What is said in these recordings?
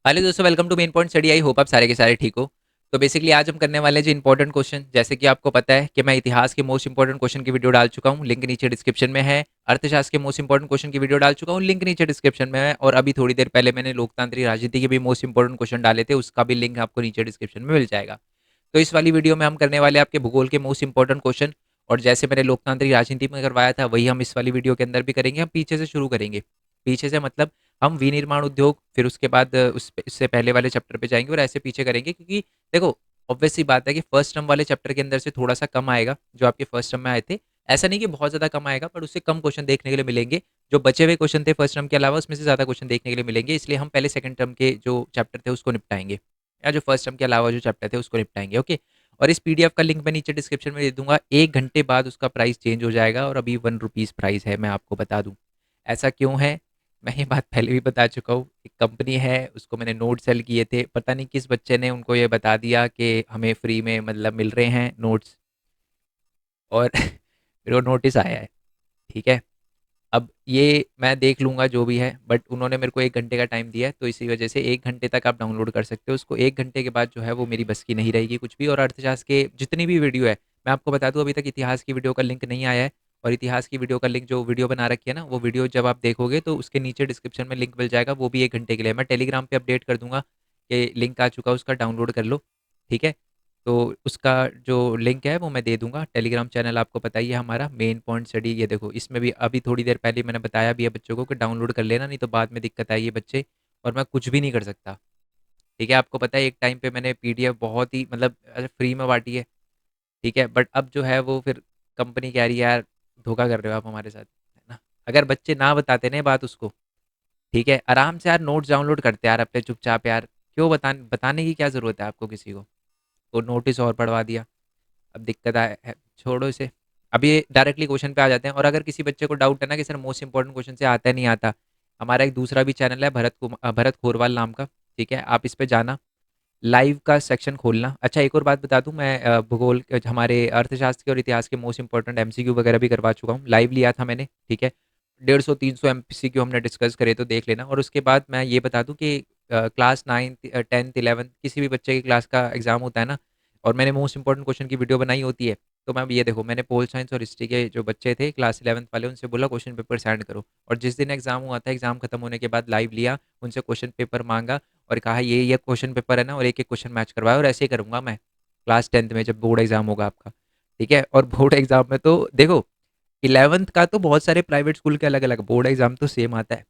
Hello दोस्तों, welcome to main point study. I hope आप सारे के सारे ठीक हो। तो बेसिकली आज हम करने वाले हैं जो इंपॉर्टेंट क्वेश्चन, जैसे कि आपको पता है कि मैं इतिहास के मोस्ट इंपॉर्टेंट क्वेश्चन की वीडियो डाल चुका हूँ, लिंक नीचे डिस्क्रिप्शन में है। अर्थशास्त्र के मोस्ट इंपॉर्टेंट क्वेश्चन की वीडियो डाल चुका हूँ, लिंक नीचे डिस्क्रिप्शन में है। और अभी थोड़ी देर पहले मैंने लोकतांत्रिक राजनीति के भी मोस्ट इंपॉर्टेंट क्वेश्चन डाले थे, उसका भी लिंक आपको नीचे डिस्क्रिप्शन में मिल जाएगा। तो इस वाली वीडियो में हम करने वाले हैं आपके भूगोल के मोस्ट इंपॉर्टेंट क्वेश्चन। और जैसे मैंने लोकतांत्रिक राजनीति में करवाया था, वही हम इस वाली वीडियो के अंदर भी करेंगे। हम पीछे से शुरू करेंगे। पीछे से मतलब हम विनिर्माण उद्योग, फिर उसके बाद उससे पहले वाले चैप्टर पे जाएंगे और ऐसे पीछे करेंगे, क्योंकि देखो ऑब्वियस सी बात है कि फर्स्ट टर्म वाले चैप्टर के अंदर से थोड़ा सा कम आएगा जो आपके फर्स्ट टर्म में आए थे। ऐसा नहीं कि बहुत ज़्यादा कम आएगा, पर उससे कम क्वेश्चन देखने के लिए मिलेंगे। जो बचे हुए क्वेश्चन थे फर्स्ट टर्म के अलावा, उसमें से ज़्यादा क्वेश्चन देखने के लिए मिलेंगे, इसलिए हम पहले सेकंड टर्म के जो चैप्टर थे उसको निपटाएंगे, या जो फर्स्ट टर्म के अलावा जो चैप्टर थे उसको निपटाएंगे। ओके। और इस पीडीएफ का लिंक मैं नीचे डिस्क्रिप्शन में दे दूंगा। 1 घंटे बाद उसका प्राइस चेंज हो जाएगा और अभी ₹1 प्राइस है, मैं आपको बता दूं। ऐसा क्यों है, मैं ये बात पहले भी बता चुका हूँ। एक कंपनी है, उसको मैंने नोट सेल किए थे, पता नहीं किस बच्चे ने उनको ये बता दिया कि हमें फ्री में मतलब मिल रहे हैं नोट्स, और फिर वो नोटिस आया है। ठीक है। अब ये मैं देख लूँगा जो भी है, बट उन्होंने मेरे को 1 घंटे का टाइम दिया है, तो इसी वजह से 1 घंटे तक आप डाउनलोड कर सकते हो उसको। 1 घंटे के बाद जो है वो मेरी बस की नहीं रहेगी कुछ भी। और अर्थशास्त्र के जितनी भी वीडियो है, मैं आपको बता दूं, अभी तक इतिहास की वीडियो का लिंक नहीं आया है। और इतिहास की वीडियो का लिंक, जो वीडियो बना रखी है ना, वो वीडियो जब आप देखोगे तो उसके नीचे डिस्क्रिप्शन में लिंक मिल जाएगा, वो भी 1 घंटे के लिए। मैं टेलीग्राम पे अपडेट कर दूंगा कि लिंक आ चुका है, उसका डाउनलोड कर लो। ठीक है। तो उसका जो लिंक है वो मैं दे दूंगा। टेलीग्राम चैनल आपको पता ही है हमारा, मेन पॉइंट स्टडी। ये देखो, इसमें भी अभी थोड़ी देर पहले मैंने बताया भी है बच्चों को कि डाउनलोड कर लेना, नहीं तो बाद में दिक्कत आएगी बच्चे, और मैं कुछ भी नहीं कर सकता। ठीक है। आपको पता है एक टाइम पे मैंने पीडीएफ बहुत ही मतलब फ्री में बांटी है। ठीक है। बट अब जो है वो फिर कंपनी कह रही है यार, धोखा कर रहे हो आप हमारे साथ, है ना। अगर बच्चे ना बताते ना ये बात उसको, ठीक है, आराम से यार नोट्स डाउनलोड करते यार अपने चुपचाप यार। क्यों बताने की क्या ज़रूरत है आपको किसी को। वो नोटिस और पढ़वा दिया, अब दिक्कत है, छोड़ो इसे। अभी डायरेक्टली क्वेश्चन पे आ जाते हैं। और अगर किसी बच्चे को डाउट है ना कि सर मोस्ट इंपॉर्टेंट क्वेश्चन से आता है नहीं आता, हमारा एक दूसरा भी चैनल है, भरत खोरवाल नाम का। ठीक है, आप इस पे जाना, लाइव का सेक्शन खोलना। अच्छा, एक और बात बता दूं, मैं भूगोल हमारे अर्थशास्त्र के और इतिहास के मोस्ट इंपॉर्टेंट एमसीक्यू वगैरह भी करवा चुका हूँ, लाइव लिया था मैंने। ठीक है। 150-300 एमसीक्यू हमने डिस्कस करे, तो देख लेना। और उसके बाद मैं ये बता दूं कि क्लास 9th 10th 11th किसी भी बच्चे की क्लास का एग्जाम होता है ना, और मैंने मोस्ट इंपॉर्टेंट क्वेश्चन की वीडियो बनाई होती है, तो मैं ये देखो, मैंने पोल साइंस और हिस्ट्री के जो बच्चे थे क्लास 11th वाले, उनसे बोला क्वेश्चन पेपर सेंड करो। और जिस दिन एग्जाम हुआ था, एग्जाम खत्म होने के बाद लाइव लिया, उनसे क्वेश्चन पेपर मांगा और कहा ये क्वेश्चन पेपर है ना, और एक एक क्वेश्चन मैच करवाया। और ऐसे ही करूंगा मैं क्लास 10th में जब बोर्ड एग्जाम होगा आपका। ठीक है। और बोर्ड एग्जाम में तो देखो, 11th का तो बहुत सारे प्राइवेट स्कूल के अलग अलग, बोर्ड एग्जाम तो सेम आता है।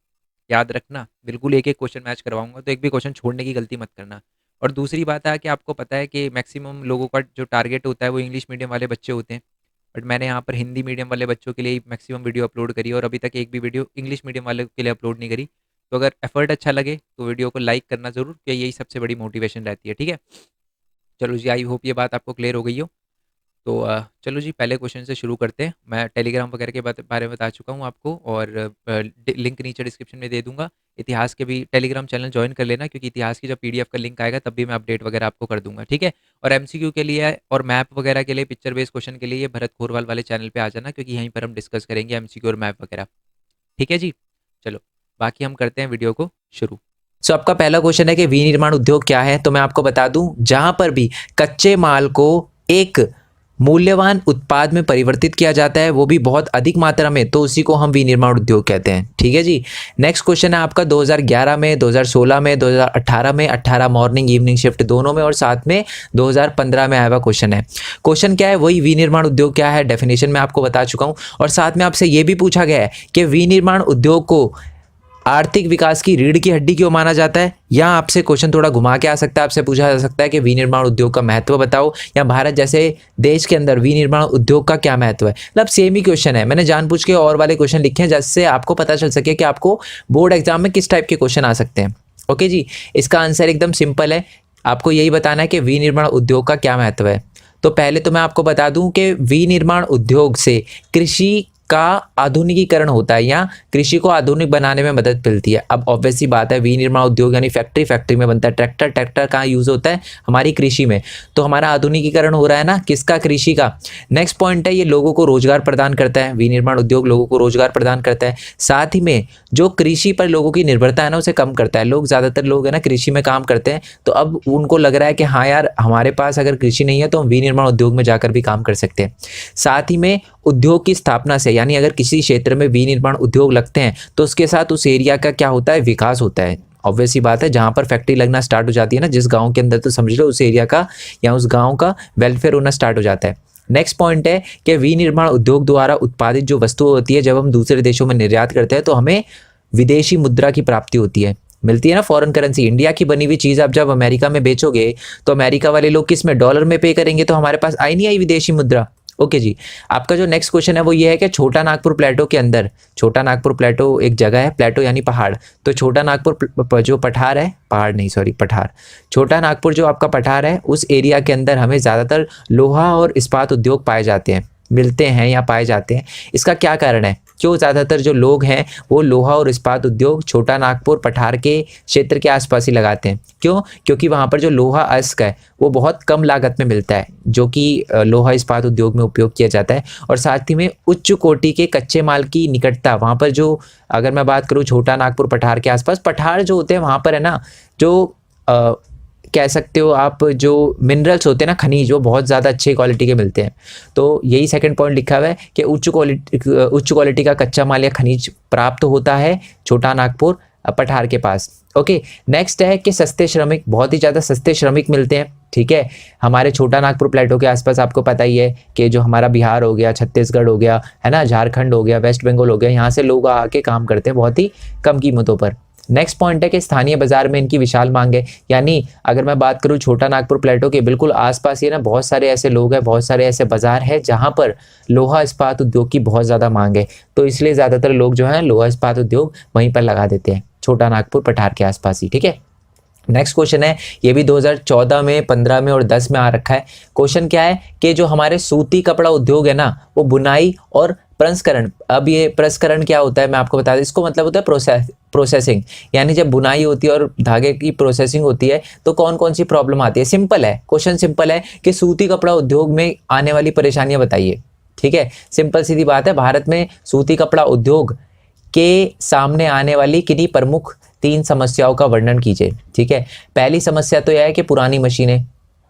याद रखना, बिल्कुल एक एक क्वेश्चन मैच करवाऊंगा, तो एक भी क्वेश्चन छोड़ने की गलती मत करना। और दूसरी बात है कि आपको पता है कि मैक्सिमम लोगों का जो टारगेट होता है वो इंग्लिश मीडियम वाले बच्चे होते हैं, बट मैंने यहाँ पर हिंदी मीडियम वाले बच्चों के लिए मैक्सिमम वीडियो अपलोड करी, और अभी तक एक भी वीडियो इंग्लिश मीडियम वाले के लिए अपलोड नहीं करी। तो अगर एफर्ट अच्छा लगे तो वीडियो को लाइक करना ज़रूर, क्योंकि यही सबसे बड़ी मोटिवेशन रहती है। ठीक है। चलो जी, आई होप ये बात आपको क्लियर हो गई हो। तो चलो जी, पहले क्वेश्चन से शुरू करते हैं। मैं टेलीग्राम वगैरह के बारे में बता चुका हूँ आपको, और लिंक नीचे डिस्क्रिप्शन में दे दूंगा। इतिहास के भी टेलीग्राम चैनल ज्वाइन कर लेना, क्योंकि इतिहास की जब पीडीएफ का लिंक आएगा तब भी मैं अपडेट वगैरह आपको कर दूंगा। ठीक है। और एमसीक्यू के लिए और मैप वगैरह के लिए, पिक्चर बेस्ड क्वेश्चन के लिए, ये भरत खोरवाल वाले चैनल पे आ जाना, क्योंकि यहीं पर हम डिस्कस करेंगे एमसीक्यू और मैप वगैरह। ठीक है जी। चलो, बाकी हम करते हैं वीडियो को शुरू। आपका पहला क्वेश्चन है कि विनिर्माण उद्योग क्या है। तो मैं आपको बता दूं, जहां पर भी कच्चे माल को एक मूल्यवान उत्पाद में परिवर्तित किया जाता है, वो भी बहुत अधिक मात्रा में, तो उसी को हम विनिर्माण उद्योग कहते हैं। ठीक है जी। नेक्स्ट क्वेश्चन है आपका 2011 में, 2016 में, 2018 में, 18 मॉर्निंग इवनिंग शिफ्ट दोनों में, और साथ में 2015 में आया हुआ क्वेश्चन है। क्वेश्चन क्या है, वही विनिर्माण उद्योग क्या है, डेफिनेशन में आपको बता चुका हूं। और साथ में आपसे ये भी पूछा गया है कि विनिर्माण उद्योग को आर्थिक विकास की रीढ़ की हड्डी क्यों माना जाता है। यहाँ आपसे क्वेश्चन थोड़ा घुमा के आ सकता है, आपसे पूछा जा सकता है कि विनिर्माण उद्योग का महत्व बताओ, या भारत जैसे देश के अंदर विनिर्माण उद्योग का क्या महत्व है। मतलब सेम ही क्वेश्चन है, मैंने जानबूझ के और वाले क्वेश्चन लिखे हैं जिससे आपको पता चल सके कि आपको बोर्ड एग्जाम में किस टाइप के क्वेश्चन आ सकते हैं। ओके जी। इसका आंसर एकदम सिंपल है, आपको यही बताना है कि विनिर्माण उद्योग का क्या महत्व है। तो पहले तो मैं आपको बता दूं कि विनिर्माण उद्योग से कृषि का आधुनिकीकरण होता है या कृषि को आधुनिक बनाने में मदद मिलती है। अब ऑब्वियस सी बात है, विनिर्माण उद्योग यानी फैक्ट्री में बनता है। ट्रैक्टर कहाँ यूज़ होता है? हमारी कृषि में। तो हमारा आधुनिकीकरण हो रहा है ना, किसका? कृषि का। नेक्स्ट पॉइंट है, ये लोगों को रोजगार प्रदान करता है। विनिर्माण उद्योग लोगों को रोजगार प्रदान करता है। साथ ही में जो कृषि पर लोगों की निर्भरता है ना, उसे कम करता है। ज़्यादातर लोग है ना कृषि में काम करते हैं, तो अब उनको लग रहा है कि हाँ यार, हमारे पास अगर कृषि नहीं है तो हम विनिर्माण उद्योग में जाकर भी काम कर सकते हैं। साथ ही में उद्योग की स्थापना से, यानी अगर किसी क्षेत्र में विनिर्माण उद्योग लगते हैं तो उसके साथ उस एरिया का क्या होता है? विकास होता है। ऑब्वियस सी बात है, जहाँ पर फैक्ट्री लगना स्टार्ट हो जाती है ना, जिस गांव के अंदर, तो समझ लो उस एरिया का या उस गांव का वेलफेयर होना स्टार्ट हो जाता है। नेक्स्ट पॉइंट है कि विनिर्माण उद्योग द्वारा उत्पादित जो वस्तु होती है, जब हम दूसरे देशों में निर्यात करते हैं तो हमें विदेशी मुद्रा की प्राप्ति होती है, मिलती है ना, फॉरेन करेंसी। इंडिया की बनी हुई चीज़ आप जब अमेरिका में बेचोगे तो अमेरिका वाले लोग किस में? डॉलर में पे करेंगे, तो हमारे पास आई नहीं आई विदेशी मुद्रा। ओके जी, आपका जो नेक्स्ट क्वेश्चन है वो ये है कि छोटा नागपुर प्लेटो के अंदर, छोटा नागपुर प्लेटो एक जगह है, प्लेटो यानी पहाड़, तो छोटा नागपुर जो पठार है, पहाड़ नहीं सॉरी पठार, छोटा नागपुर जो आपका पठार है, उस एरिया के अंदर हमें ज़्यादातर लोहा और इस्पात उद्योग पाए जाते हैं, मिलते हैं या पाए जाते हैं। इसका क्या कारण है? क्यों ज़्यादातर जो लोग हैं वो लोहा और इस्पात उद्योग छोटा नागपुर पठार के क्षेत्र के आसपास ही लगाते हैं? क्यों? क्योंकि वहाँ पर जो लोहा अयस्क है वो बहुत कम लागत में मिलता है, जो कि लोहा इस्पात उद्योग में उपयोग किया जाता है। और साथ ही में उच्च कोटि के कच्चे माल की निकटता, वहाँ पर जो, अगर मैं बात करूँ छोटा नागपुर पठार के आसपास, पठार जो होते हैं वहाँ पर है ना, जो कह सकते हो आप, जो मिनरल्स होते हैं ना, खनिज, वो बहुत ज़्यादा अच्छे क्वालिटी के मिलते हैं। तो यही सेकंड पॉइंट लिखा हुआ है कि उच्च क्वालिटी का कच्चा माल या खनिज प्राप्त होता है छोटा नागपुर पठार के पास। ओके, नेक्स्ट है कि सस्ते श्रमिक, बहुत ही ज़्यादा सस्ते श्रमिक मिलते हैं। ठीक है, हमारे छोटा नागपुर प्लेटो के आसपास आपको पता ही है कि जो हमारा बिहार हो गया, छत्तीसगढ़ हो गया, है ना, झारखंड हो गया, वेस्ट बंगाल हो गया, यहाँ से लोग आके काम करते हैं बहुत ही कम कीमतों पर। नेक्स्ट पॉइंट है कि स्थानीय बाजार में इनकी विशाल मांग है। यानी अगर मैं बात करूँ छोटा नागपुर प्लेटो के बिल्कुल आसपास ही ना, बहुत सारे ऐसे लोग हैं, बहुत सारे ऐसे बाजार हैं जहाँ पर लोहा इस्पात उद्योग की बहुत ज़्यादा मांग है, तो इसलिए ज़्यादातर लोग जो हैं लोहा इस्पात उद्योग वहीं पर लगा देते हैं, छोटा नागपुर पठार के आसपास ही। ठीक है, नेक्स्ट क्वेश्चन है, ये भी 2014 में, 15 में और 10 में आ रखा है। क्वेश्चन क्या है कि जो हमारे सूती कपड़ा उद्योग है ना, वो बुनाई और प्रसंस्करण, अब ये प्रसंस्करण क्या होता है मैं आपको बता दूं, इसको मतलब होता है प्रोसेसिंग, यानी जब बुनाई होती है और धागे की प्रोसेसिंग होती है तो कौन कौन सी प्रॉब्लम आती है। सिंपल है, क्वेश्चन सिंपल है कि सूती कपड़ा उद्योग में आने वाली परेशानियां बताइए। ठीक है, सिंपल सीधी बात है, भारत में सूती कपड़ा उद्योग के सामने आने वाली किन्हीं प्रमुख 3 समस्याओं का वर्णन कीजिए। ठीक है, पहली समस्या तो यह है कि पुरानी मशीनें,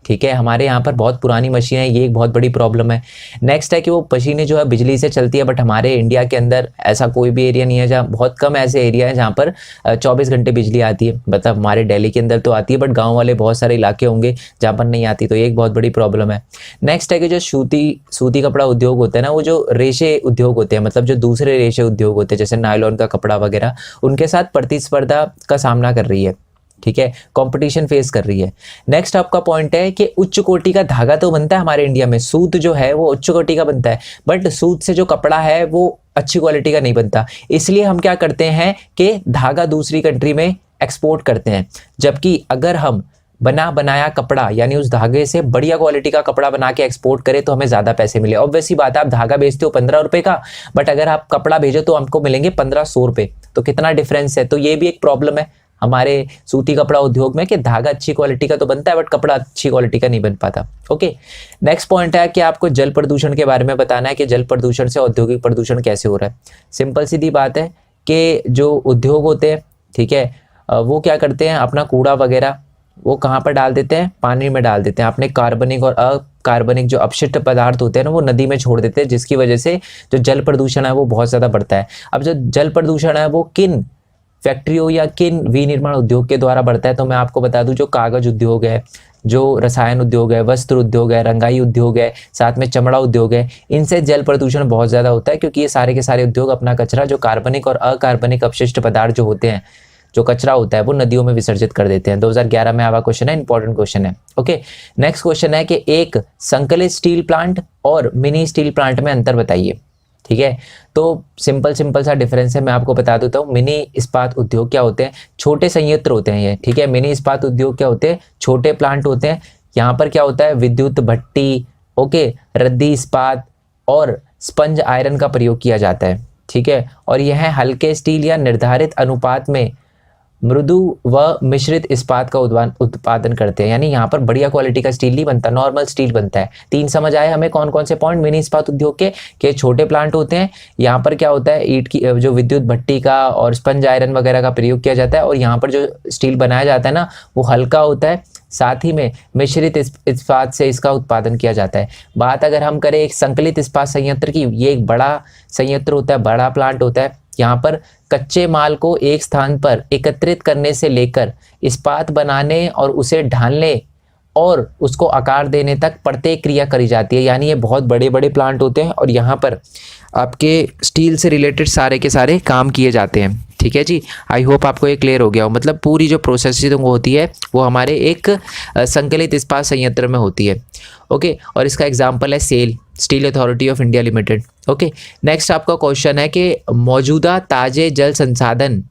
ठीक है, हमारे यहाँ पर बहुत पुरानी मशीनें हैं, ये एक बहुत बड़ी प्रॉब्लम है। नेक्स्ट है कि वो मशीनें जो है बिजली से चलती है, बट हमारे इंडिया के अंदर ऐसा कोई भी एरिया नहीं है जहाँ, बहुत कम ऐसे एरिया है जहाँ पर 24 घंटे बिजली आती है। मतलब हमारे दिल्ली के अंदर तो आती है, बट गाँव वाले बहुत सारे इलाके होंगे जहाँ पर नहीं आती, तो ये एक बहुत बड़ी प्रॉब्लम है। नेक्स्ट है कि जो सूती कपड़ा उद्योग होता है ना, वो जो रेशे उद्योग होते हैं, मतलब जो दूसरे रेशे उद्योग होते हैं जैसे नायलॉन का कपड़ा वगैरह, उनके साथ प्रतिस्पर्धा का सामना कर रही है। ठीक है, कंपटीशन फेस कर रही है। नेक्स्ट आपका पॉइंट है कि उच्च कोटि का धागा तो बनता है हमारे इंडिया में, सूत जो है वो उच्च कोटि का बनता है, बट सूत से जो कपड़ा है वो अच्छी क्वालिटी का नहीं बनता। इसलिए हम क्या करते हैं कि धागा दूसरी कंट्री में एक्सपोर्ट करते हैं, जबकि अगर हम बनाया कपड़ा यानी उस धागे से बढ़िया क्वालिटी का कपड़ा बना के एक्सपोर्ट करें तो हमें ज़्यादा पैसे मिले। ऑब्वियसली बात है, आप धागा बेचते हो 15 रुपए का, बट अगर आप कपड़ा भेजो तो हमको मिलेंगे 1500 रुपए, तो कितना डिफरेंस है। तो ये भी एक प्रॉब्लम है हमारे सूती कपड़ा उद्योग में कि धागा अच्छी क्वालिटी का तो बनता है बट कपड़ा अच्छी क्वालिटी का नहीं बन पाता। ओके, नेक्स्ट पॉइंट है कि आपको जल प्रदूषण के बारे में बताना है कि जल प्रदूषण से औद्योगिक प्रदूषण कैसे हो रहा है। सिंपल सीधी बात है कि जो उद्योग होते हैं, ठीक है, वो क्या करते हैं, अपना कूड़ा वगैरह वो कहाँ पर डाल देते हैं, पानी में डाल देते हैं। अपने कार्बनिक और अकार्बनिक जो अपशिष्ट पदार्थ होते हैं ना, वो नदी में छोड़ देते हैं, जिसकी वजह से जो जल प्रदूषण है वो बहुत ज़्यादा बढ़ता है। अब जो जल प्रदूषण है वो किन फैक्ट्रियों या किन विनिर्माण उद्योग के द्वारा बढ़ता है, तो मैं आपको बता दूं, जो कागज उद्योग है, जो रसायन उद्योग है, वस्त्र उद्योग है, रंगाई उद्योग है, साथ में चमड़ा उद्योग है, इनसे जल प्रदूषण बहुत ज़्यादा होता है, क्योंकि ये सारे के सारे उद्योग अपना कचरा, जो कार्बनिक और अकार्बनिक अपशिष्ट पदार्थ जो होते हैं, जो कचरा होता है, वो नदियों में विसर्जित कर देते हैं। 2011 में आवा क्वेश्चन है, इंपॉर्टेंट क्वेश्चन है। ओके, नेक्स्ट क्वेश्चन है कि एक संकलित स्टील प्लांट और मिनी स्टील प्लांट में अंतर बताइए। ठीक है, तो सिंपल सा डिफरेंस है, मैं आपको बता देता हूँ। मिनी इस्पात उद्योग क्या होते हैं, छोटे संयंत्र होते हैं ये। ठीक है, मिनी इस्पात उद्योग क्या होते हैं, छोटे प्लांट होते हैं। यहाँ पर क्या होता है, विद्युत भट्टी, ओके, रद्दी इस्पात और स्पंज आयरन का प्रयोग किया जाता है, ठीक है। और यह हल्के स्टील या निर्धारित अनुपात में मृदु व मिश्रित इस्पात का उत्पादन करते हैं, यानी यहाँ पर बढ़िया क्वालिटी का स्टील नहीं बनता, नॉर्मल स्टील बनता है। 3 समझ आए हमें कौन कौन से पॉइंट मिनी इस्पात उद्योग के छोटे प्लांट होते हैं, यहाँ पर क्या होता है ईंट की जो विद्युत भट्टी का और स्पंज आयरन वगैरह का प्रयोग किया जाता है, और यहाँ पर जो स्टील बनाया जाता है ना वो हल्का होता है, साथ ही में मिश्रित इस्पात से इसका उत्पादन किया जाता है। बात अगर हम करें एक संकलित इस्पात संयंत्र की, ये एक बड़ा संयंत्र होता है, बड़ा प्लांट होता है। यहाँ पर कच्चे माल को एक स्थान पर एकत्रित करने से लेकर इस्पात बनाने और उसे ढालने और उसको आकार देने तक प्रत्येक क्रिया करी जाती है, यानी ये बहुत बड़े बड़े प्लांट होते हैं और यहाँ पर आपके स्टील से रिलेटेड सारे के सारे काम किए जाते हैं, ठीक है जी। आई होप आपको ये क्लियर हो गया हो, मतलब पूरी जो प्रोसेसिंग होती है वो हमारे एक संकलित इस्पात संयंत्र में होती है, ओके। और इसका एग्जांपल है SAIL, steel authority of India limited, okay. Next आपका क्वेश्चन है कि मौजूदा ताजे जल संसाधन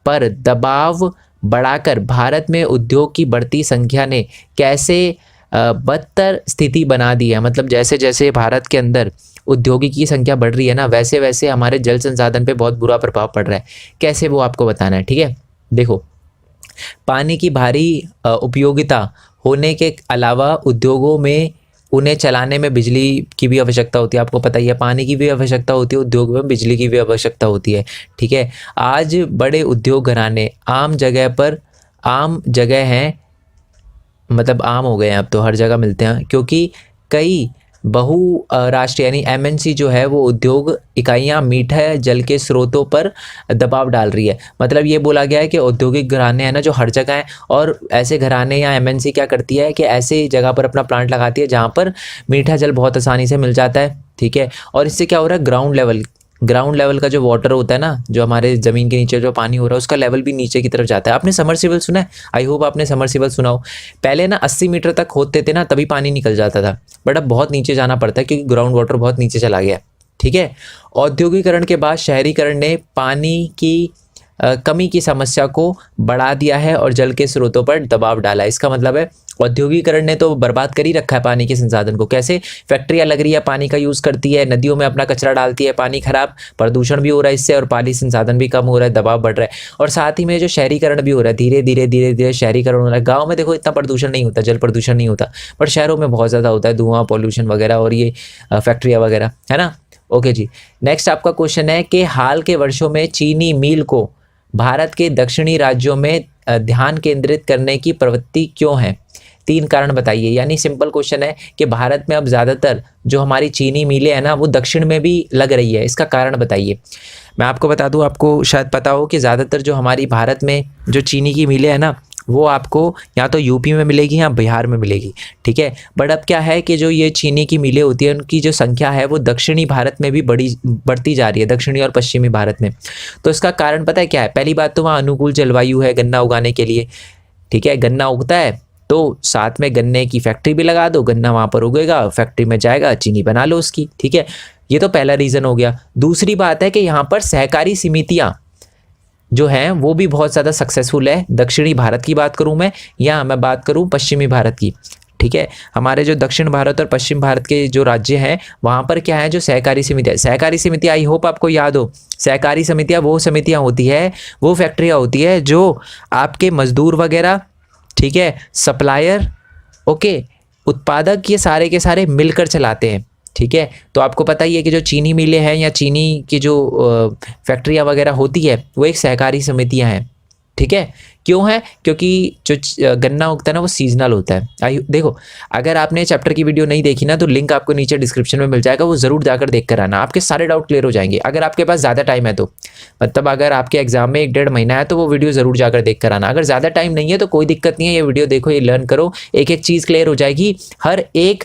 पर दबाव बढ़ाकर भारत में उद्योग की बढ़ती संख्या ने कैसे बदतर स्थिति बना दी है, मतलब जैसे जैसे भारत के अंदर औद्योगिक की संख्या बढ़ रही है ना, वैसे वैसे हमारे जल संसाधन पे बहुत बुरा प्रभाव पड़ रहा है। कैसे वो आपको बताना है, ठीक है। देखो, पानी की भारी उपयोगिता होने के अलावा उद्योगों में उन्हें चलाने में बिजली की भी आवश्यकता होती है, आपको पता ही है, पानी की भी आवश्यकता होती है, उद्योग में बिजली की भी आवश्यकता होती है, ठीक है। आज बड़े उद्योग घराने आम जगह हैं, मतलब आम हो गए हैं अब तो, हर जगह मिलते हैं, क्योंकि कई बहुराष्ट्रीय यानी एमएनसी जो है वो उद्योग इकाइयाँ मीठे जल के स्रोतों पर दबाव डाल रही है। मतलब ये बोला गया है कि औद्योगिक घराने हैं ना जो हर जगह हैं, और ऐसे घराने या एमएनसी क्या करती है कि ऐसे जगह पर अपना प्लांट लगाती है जहाँ पर मीठा जल बहुत आसानी से मिल जाता है, ठीक है। और इससे क्या हो रहा है, ग्राउंड लेवल का जो वाटर होता है ना, जो हमारे ज़मीन के नीचे जो पानी हो रहा है उसका लेवल भी नीचे की तरफ जाता है। आपने समरसीबल सुना है? आई होप आपने समरसीबल सुना हो। पहले ना 80 मीटर तक खोदते थे ना तभी पानी निकल जाता था, बट अब बहुत नीचे जाना पड़ता है क्योंकि ग्राउंड वाटर बहुत नीचे चला गया, ठीक है। औद्योगिकरण के बाद शहरीकरण ने पानी की कमी की समस्या को बढ़ा दिया है और जल के स्रोतों पर दबाव डाला है। इसका मतलब है औद्योगिकरण ने तो बर्बाद कर ही रखा है पानी के संसाधन को। कैसे? फैक्ट्रियाँ लग रही है, पानी का यूज़ करती है, नदियों में अपना कचरा डालती है, पानी खराब, प्रदूषण भी हो रहा है इससे, और पानी संसाधन भी कम हो रहा है, दबाव बढ़ रहा है। और साथ ही में जो शहरीकरण भी हो रहा है, धीरे धीरे शहरीकरण हो रहा है। गाँव में देखो इतना प्रदूषण नहीं होता, जल प्रदूषण नहीं होता, पर शहरों में बहुत ज़्यादा होता है, धुआं, पॉल्यूशन वगैरह, और ये फैक्ट्रियाँ वगैरह, है ना। ओके जी, नेक्स्ट आपका क्वेश्चन है कि हाल के वर्षों में चीनी मील को भारत के दक्षिणी राज्यों में ध्यान केंद्रित करने की प्रवृत्ति क्यों है? 3 कारण बताइए। यानी सिंपल क्वेश्चन है कि भारत में अब ज़्यादातर जो हमारी चीनी मिलें हैं ना वो दक्षिण में भी लग रही है, इसका कारण बताइए। मैं आपको बता दूं, आपको शायद पता हो कि ज़्यादातर जो हमारी भारत में जो चीनी की मिलें हैं ना वो आपको या तो यूपी में मिलेगी या बिहार में मिलेगी, ठीक है। बट अब क्या है कि जो ये चीनी की मिलें होती है उनकी जो संख्या है वो दक्षिणी भारत में भी बढ़ती जा रही है, दक्षिणी और पश्चिमी भारत में। तो इसका कारण पता है क्या है? पहली बात तो वहाँ अनुकूल जलवायु है गन्ना उगाने के लिए, ठीक है। गन्ना उगता है तो साथ में गन्ने की फैक्ट्री भी लगा दो, गन्ना वहाँ पर उगेगा, फैक्ट्री में जाएगा, चीनी बना लो उसकी, ठीक है। ये तो पहला रीज़न हो गया। दूसरी बात है कि यहाँ पर सहकारी समितियाँ जो हैं वो भी बहुत ज़्यादा सक्सेसफुल है। दक्षिणी भारत की बात करूँ मैं, या मैं बात करूँ पश्चिमी भारत की, ठीक है। हमारे जो दक्षिण भारत और पश्चिम भारत के जो राज्य हैं वहाँ पर क्या है, जो सहकारी समिति, आई होप आपको याद हो, सहकारी समितियाँ वो समितियाँ होती है, वो फैक्ट्रियाँ होती है जो आपके मजदूर वगैरह, ठीक है, सप्लायर, ओके, उत्पादक, ये सारे के सारे मिलकर चलाते हैं, ठीक है। तो आपको पता ही है कि जो चीनी मिलें हैं या चीनी की जो फैक्ट्रियाँ वगैरह होती है वो एक सहकारी समितियाँ हैं, ठीक है। क्यों है? क्योंकि जो गन्ना उगता है ना वो सीजनल होता है। देखो, अगर आपने चैप्टर की वीडियो नहीं देखी ना तो लिंक आपको नीचे डिस्क्रिप्शन में मिल जाएगा, वो ज़रूर जाकर देख कर आना, आपके सारे डाउट क्लियर हो जाएंगे। अगर आपके पास ज़्यादा टाइम है तो, मतलब अगर आपके एग्जाम में 1-1.5 महीना है तो वो वीडियो ज़रूर जाकर देख कर आना। अगर ज़्यादा टाइम नहीं है तो कोई दिक्कत नहीं है, ये वीडियो देखो, ये लर्न करो, एक एक चीज़ क्लियर हो जाएगी, हर एक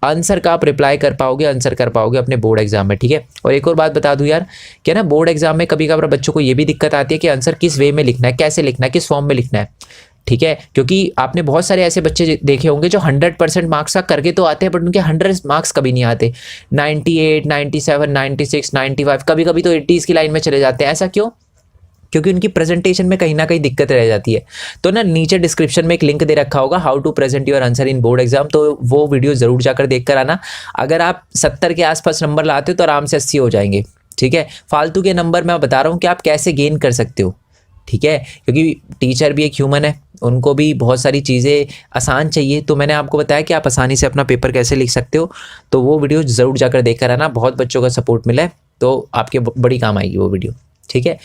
आंसर का आप रिप्लाई कर पाओगे, आंसर कर पाओगे अपने बोर्ड एग्जाम में, ठीक है। और एक और बात बता दूं यार, क्या ना बोर्ड एग्जाम में कभी कभार बच्चों को ये भी दिक्कत आती है कि आंसर किस वे में लिखना है, कैसे लिखना है, किस फॉर्म में लिखना है, ठीक है। क्योंकि आपने बहुत सारे ऐसे बच्चे देखे होंगे जो 100% मार्क्स का करके तो आते हैं बट उनके 100 मार्क्स कभी नहीं आते, 98, 97, 96, 95, कभी कभी तो 80s की लाइन में चले जाते हैं। ऐसा क्यों? क्योंकि उनकी प्रेजेंटेशन में कहीं ना कहीं दिक्कत रह जाती है। तो ना नीचे डिस्क्रिप्शन में एक लिंक दे रखा होगा, how to present your answer in board exam, तो वो वीडियो ज़रूर जाकर देख कर आना। अगर आप 70 के आसपास नंबर लाते हो तो आराम से 80 हो जाएंगे, ठीक है। फालतू के नंबर मैं बता रहा हूँ कि आप कैसे गेन कर सकते हो, ठीक है, क्योंकि टीचर भी एक ह्यूमन है, उनको भी बहुत सारी चीज़ें आसान चाहिए। तो मैंने आपको बताया कि आप आसानी से अपना पेपर कैसे लिख सकते हो, तो वो वीडियो ज़रूर जाकर देख कर आना। बहुत बच्चों का सपोर्ट मिला है तो आपके बड़ी काम आएगी वो वीडियो, ठीक है।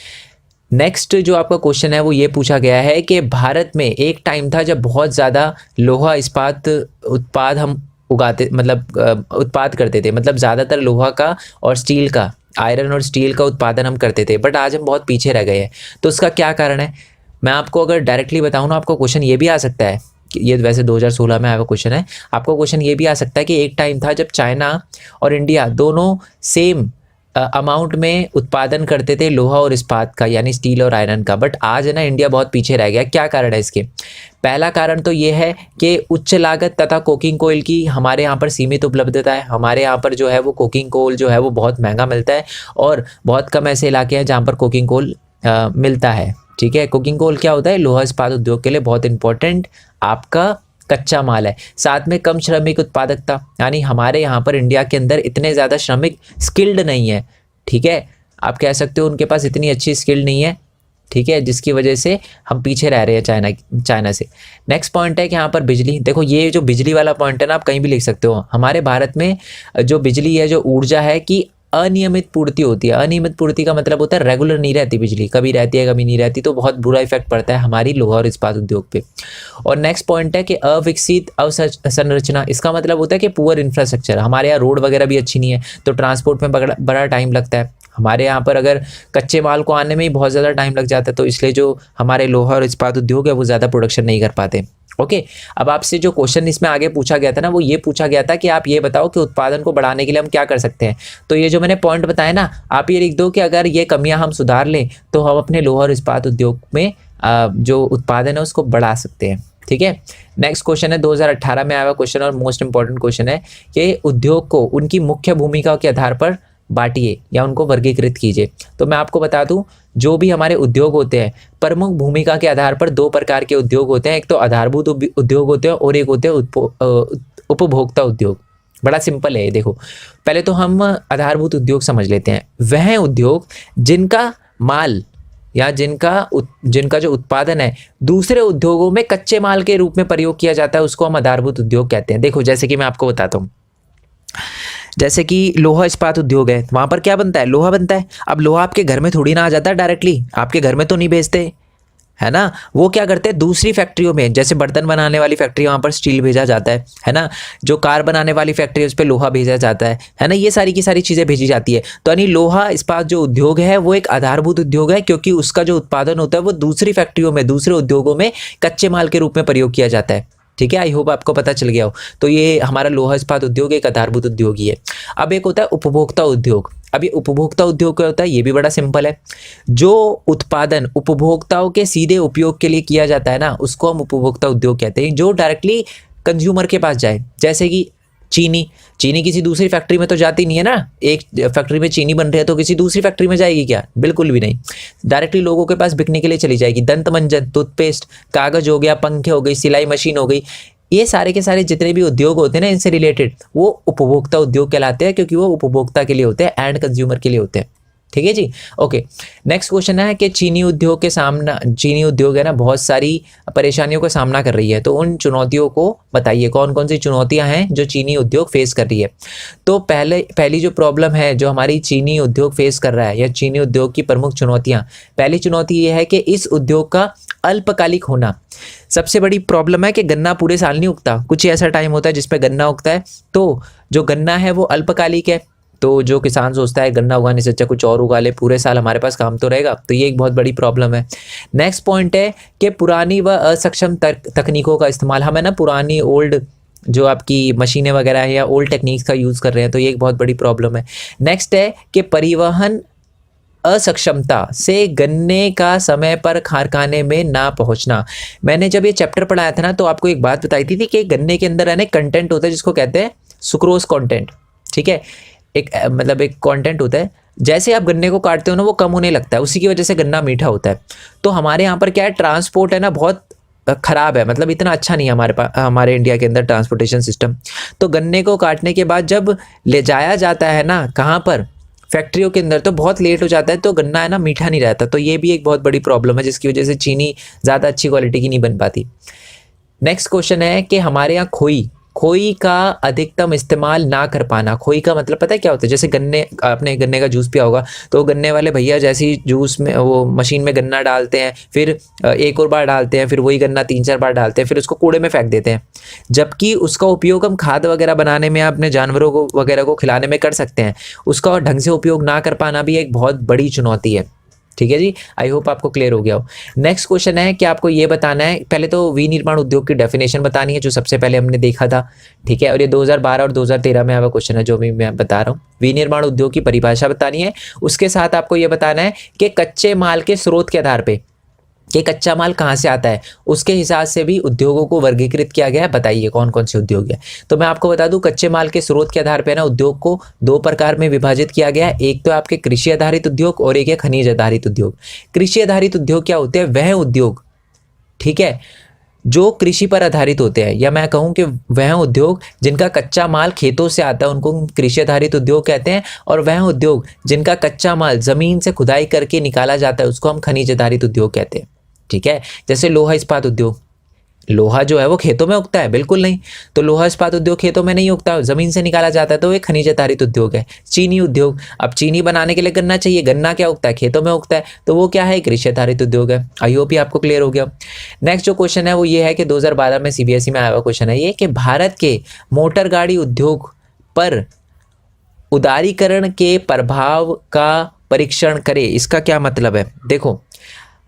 नेक्स्ट जो आपका क्वेश्चन है वो ये पूछा गया है कि भारत में एक टाइम था जब बहुत ज़्यादा लोहा इस्पात उत्पाद हम उगाते, मतलब उत्पाद करते थे, मतलब ज़्यादातर लोहा का और स्टील का, आयरन और स्टील का उत्पादन हम करते थे, बट आज हम बहुत पीछे रह गए हैं। तो उसका क्या कारण है? मैं आपको अगर डायरेक्टली बताऊँ ना, आपको क्वेश्चन ये भी आ सकता है, ये वैसे 2016 में आया हुआ क्वेश्चन है, आपको क्वेश्चन ये भी आ सकता है कि एक टाइम था जब चाइना और इंडिया दोनों सेम अमाउंट में उत्पादन करते थे लोहा और इस्पात का, यानी स्टील और आयरन का, बट आज है ना इंडिया बहुत पीछे रह गया। क्या कारण है इसके? पहला कारण तो ये है कि उच्च लागत तथा कोकिंग कोयल की हमारे यहाँ पर सीमित उपलब्धता है। हमारे यहाँ पर जो है वो कोकिंग कोल जो है वो बहुत महंगा मिलता है, और बहुत कम ऐसे इलाके हैं जहाँ पर कोकिंग कोल मिलता है, ठीक है। कोकिंग कोल क्या होता है? लोहा इस्पात उद्योग के लिए बहुत इंपॉर्टेंट आपका कच्चा माल है। साथ में कम श्रमिक उत्पादकता, यानी हमारे यहाँ पर इंडिया के अंदर इतने ज़्यादा श्रमिक स्किल्ड नहीं है, ठीक है। आप कह सकते हो उनके पास इतनी अच्छी स्किल नहीं है, ठीक है, जिसकी वजह से हम पीछे रह रहे हैं चाइना से। नेक्स्ट पॉइंट है कि यहाँ पर बिजली, देखो ये जो बिजली वाला पॉइंट है ना, आप कहीं भी लिख सकते हो। हमारे भारत में जो बिजली है, जो ऊर्जा है कि अनियमित पूर्ति होती है। अनियमित पूर्ति का मतलब होता है रेगुलर नहीं रहती बिजली, कभी रहती है कभी नहीं रहती, तो बहुत बुरा इफेक्ट पड़ता है हमारी लोहा और इस्पात उद्योग पे। और नेक्स्ट पॉइंट है कि अविकसित अवसंरचना, इसका मतलब होता है कि पुअर इंफ्रास्ट्रक्चर। हमारे यहाँ रोड वगैरह भी अच्छी नहीं है, तो ट्रांसपोर्ट में बड़ा टाइम लगता है। हमारे यहाँ पर अगर कच्चे माल को आने में ही बहुत ज़्यादा टाइम लग जाता है, तो इसलिए जो हमारे लोहा और इस्पात उद्योग है वो ज़्यादा प्रोडक्शन नहीं कर पाते। ओके, अब आपसे जो क्वेश्चन इसमें आगे पूछा गया था ना, वो ये पूछा गया था कि आप ये बताओ कि उत्पादन को बढ़ाने के लिए हम क्या कर सकते हैं। तो ये जो मैंने पॉइंट बताया ना, आप ये लिख दो कि अगर ये कमियां हम सुधार लें तो हम अपने लोहा और इस्पात उद्योग में जो उत्पादन है उसको बढ़ा सकते हैं, ठीक है। नेक्स्ट क्वेश्चन है 2018 में आया हुआ क्वेश्चन और मोस्ट इंपॉर्टेंट क्वेश्चन है कि उद्योग को उनकी मुख्य भूमिका के आधार पर बांटिए या उनको वर्गीकृत कीजिए। तो मैं आपको बता दूं, जो भी हमारे उद्योग होते हैं, प्रमुख भूमिका के आधार पर दो प्रकार के उद्योग होते हैं। एक तो आधारभूत उद्योग होते हैं और एक होते हैं उपभोक्ता उद्योग। बड़ा सिंपल है, देखो पहले तो हम आधारभूत उद्योग समझ लेते हैं। वह उद्योग जिनका माल या जिनका जो उत्पादन है दूसरे उद्योगों में कच्चे माल के रूप में प्रयोग किया जाता है, उसको हम आधारभूत उद्योग कहते हैं। देखो जैसे कि मैं आपको बताता हूँ, जैसे कि लोहा इस्पात उद्योग है, वहाँ पर क्या बनता है? लोहा बनता है। अब लोहा आपके घर में थोड़ी ना आ जाता है डायरेक्टली, आपके घर में तो नहीं भेजते, है ना। वो क्या करते हैं, दूसरी फैक्ट्रियों में, जैसे बर्तन बनाने वाली फैक्ट्री, वहाँ पर स्टील भेजा जाता है ना। जो कार बनाने वाली फैक्ट्री है उस पर लोहा भेजा जाता है ना। ये सारी की सारी चीज़ें भेजी जाती है। तो यानी लोहा इस्पात जो उद्योग है वो एक आधारभूत उद्योग है, क्योंकि उसका जो उत्पादन होता है वो दूसरी फैक्ट्रियों में, दूसरे उद्योगों में कच्चे माल के रूप में प्रयोग किया जाता है, ठीक है। आई होप आपको पता चल गया हो। तो ये हमारा लोहा इस्पात उद्योग एक आधारभूत उद्योग ही है। अब एक होता है उपभोक्ता उद्योग। अब ये उपभोक्ता उद्योग क्या होता है? ये भी बड़ा सिंपल है। जो उत्पादन उपभोक्ताओं के सीधे उपयोग के लिए किया जाता है ना, उसको हम उपभोक्ता उद्योग कहते हैं, जो डायरेक्टली कंज्यूमर के पास जाए। जैसे कि चीनी किसी दूसरी फैक्ट्री में तो जाती नहीं है ना। एक फैक्ट्री में चीनी बन रही है तो किसी दूसरी फैक्ट्री में जाएगी क्या? बिल्कुल भी नहीं, डायरेक्टली लोगों के पास बिकने के लिए चली जाएगी। दंत मंजन, टूथपेस्ट, कागज हो गया, पंखे हो गई, सिलाई मशीन हो गई, ये सारे के सारे जितने भी उद्योग होते हैं ना इनसे रिलेटेड, वो उपभोक्ता उद्योग कहलाते हैं, क्योंकि वो उपभोक्ता के लिए होते हैं, एंड कंज्यूमर के लिए होते हैं, ठीक है जी। ओके, नेक्स्ट क्वेश्चन है कि चीनी उद्योग है ना, बहुत सारी परेशानियों का सामना कर रही है। तो उन चुनौतियों को बताइए, कौन कौन सी चुनौतियां हैं जो चीनी उद्योग फेस कर रही है। तो पहली जो प्रॉब्लम है जो हमारी चीनी उद्योग फेस कर रहा है, या चीनी उद्योग की प्रमुख चुनौतियां, पहली चुनौती ये है कि इस उद्योग का अल्पकालिक होना। सबसे बड़ी प्रॉब्लम है कि गन्ना पूरे साल नहीं उगता, कुछ ऐसा टाइम होता है जिसपे गन्ना उगता है। तो जो गन्ना है वो अल्पकालिक है, तो जो किसान सोचता है गन्ना उगाने से अच्छा कुछ और उगा ले, पूरे साल हमारे पास काम तो रहेगा, तो ये एक बहुत बड़ी प्रॉब्लम है। नेक्स्ट पॉइंट है कि पुरानी व असक्षम तकनीकों का इस्तेमाल, हम है ना पुरानी ओल्ड जो आपकी मशीनें वगैरह है या ओल्ड टेक्निक्स का यूज़ कर रहे हैं, तो ये एक बहुत बड़ी प्रॉब्लम है। नेक्स्ट है कि परिवहन असक्षमता से गन्ने का समय पर कारखाने में ना पहुंचना। मैंने जब ये चैप्टर पढ़ाया था ना, तो आपको एक बात बताई थी कि गन्ने के अंदर है ना कंटेंट होता है जिसको कहते हैं सुक्रोज कंटेंट, ठीक है। एक मतलब एक कंटेंट होता है जैसे आप गन्ने को काटते हो ना वो कम होने लगता है, उसी की वजह से गन्ना मीठा होता है। तो हमारे यहाँ पर क्या है, ट्रांसपोर्ट है ना बहुत ख़राब है, मतलब इतना अच्छा नहीं है हमारे पास, हमारे इंडिया के अंदर ट्रांसपोर्टेशन सिस्टम। तो गन्ने को काटने के बाद जब ले जाया जाता है ना कहाँ पर, फैक्ट्रियों के अंदर, तो बहुत लेट हो जाता है, तो गन्ना है ना मीठा नहीं रहता। तो ये भी एक बहुत बड़ी प्रॉब्लम है जिसकी वजह से चीनी ज़्यादा अच्छी क्वालिटी की नहीं बन पाती। नेक्स्ट क्वेश्चन है कि हमारे यहाँ खोई खोई का अधिकतम इस्तेमाल ना कर पाना। खोई का मतलब पता है क्या होता है? जैसे गन्ने, आपने गन्ने का जूस पिया होगा, तो गन्ने वाले भैया जैसे ही जूस में वो मशीन में गन्ना डालते हैं, फिर एक और बार डालते हैं, फिर वही गन्ना 3-4 बार डालते हैं, फिर उसको कूड़े में फेंक देते हैं। जबकि उसका उपयोग हम खाद वगैरह बनाने में, अपने जानवरों को वगैरह को खिलाने में कर सकते हैं। उसका ढंग से उपयोग ना कर पाना भी एक बहुत बड़ी चुनौती है। ठीक है जी, आई होप आपको क्लियर हो गया हो। नेक्स्ट क्वेश्चन है कि आपको ये बताना है, पहले तो विनिर्माण उद्योग की डेफिनेशन बतानी है जो सबसे पहले हमने देखा था। ठीक है, और ये 2012 और 2013 में आया क्वेश्चन है जो भी मैं बता रहा हूँ। विनिर्माण उद्योग की परिभाषा बतानी है, उसके साथ आपको ये बताना है कि कच्चे माल के स्रोत के आधार पर कि कच्चा माल कहाँ से आता है, उसके हिसाब से भी उद्योगों को वर्गीकृत किया गया है। बताइए कौन कौन से उद्योग है। तो मैं आपको बता दूं, कच्चे माल के स्रोत के आधार पर ना उद्योग को 2 प्रकार में विभाजित किया गया है। एक तो आपके कृषि आधारित उद्योग और एक है खनिज आधारित उद्योग। कृषि आधारित उद्योग क्या होते हैं? वह उद्योग, ठीक है, जो कृषि पर आधारित होते हैं, या मैं कहूँ कि वह उद्योग जिनका कच्चा माल खेतों से आता है उनको कृषि आधारित उद्योग कहते हैं। और वह उद्योग जिनका कच्चा माल ज़मीन से खुदाई करके निकाला जाता है उसको हम खनिज आधारित उद्योग कहते हैं। ठीक है, जैसे लोहा इस्पात उद्योग, लोहा जो है वो खेतों में उगता है? बिल्कुल नहीं। तो लोहा इस्पात उद्योग खेतों में नहीं उगता, ज़मीन से निकाला जाता है, तो एक खनिज आधारित उद्योग है। चीनी उद्योग, अब चीनी बनाने के लिए गन्ना चाहिए, गन्ना क्या उगता है? खेतों में उगता है, तो वो क्या है? कृषि आधारित उद्योग है। आई होप आपको क्लियर हो गया। नेक्स्ट जो क्वेश्चन है वो ये है कि 2012 में CBSE में आया हुआ क्वेश्चन है ये, कि भारत के मोटर गाड़ी उद्योग पर उदारीकरण के प्रभाव का परीक्षण करे। इसका क्या मतलब है? देखो,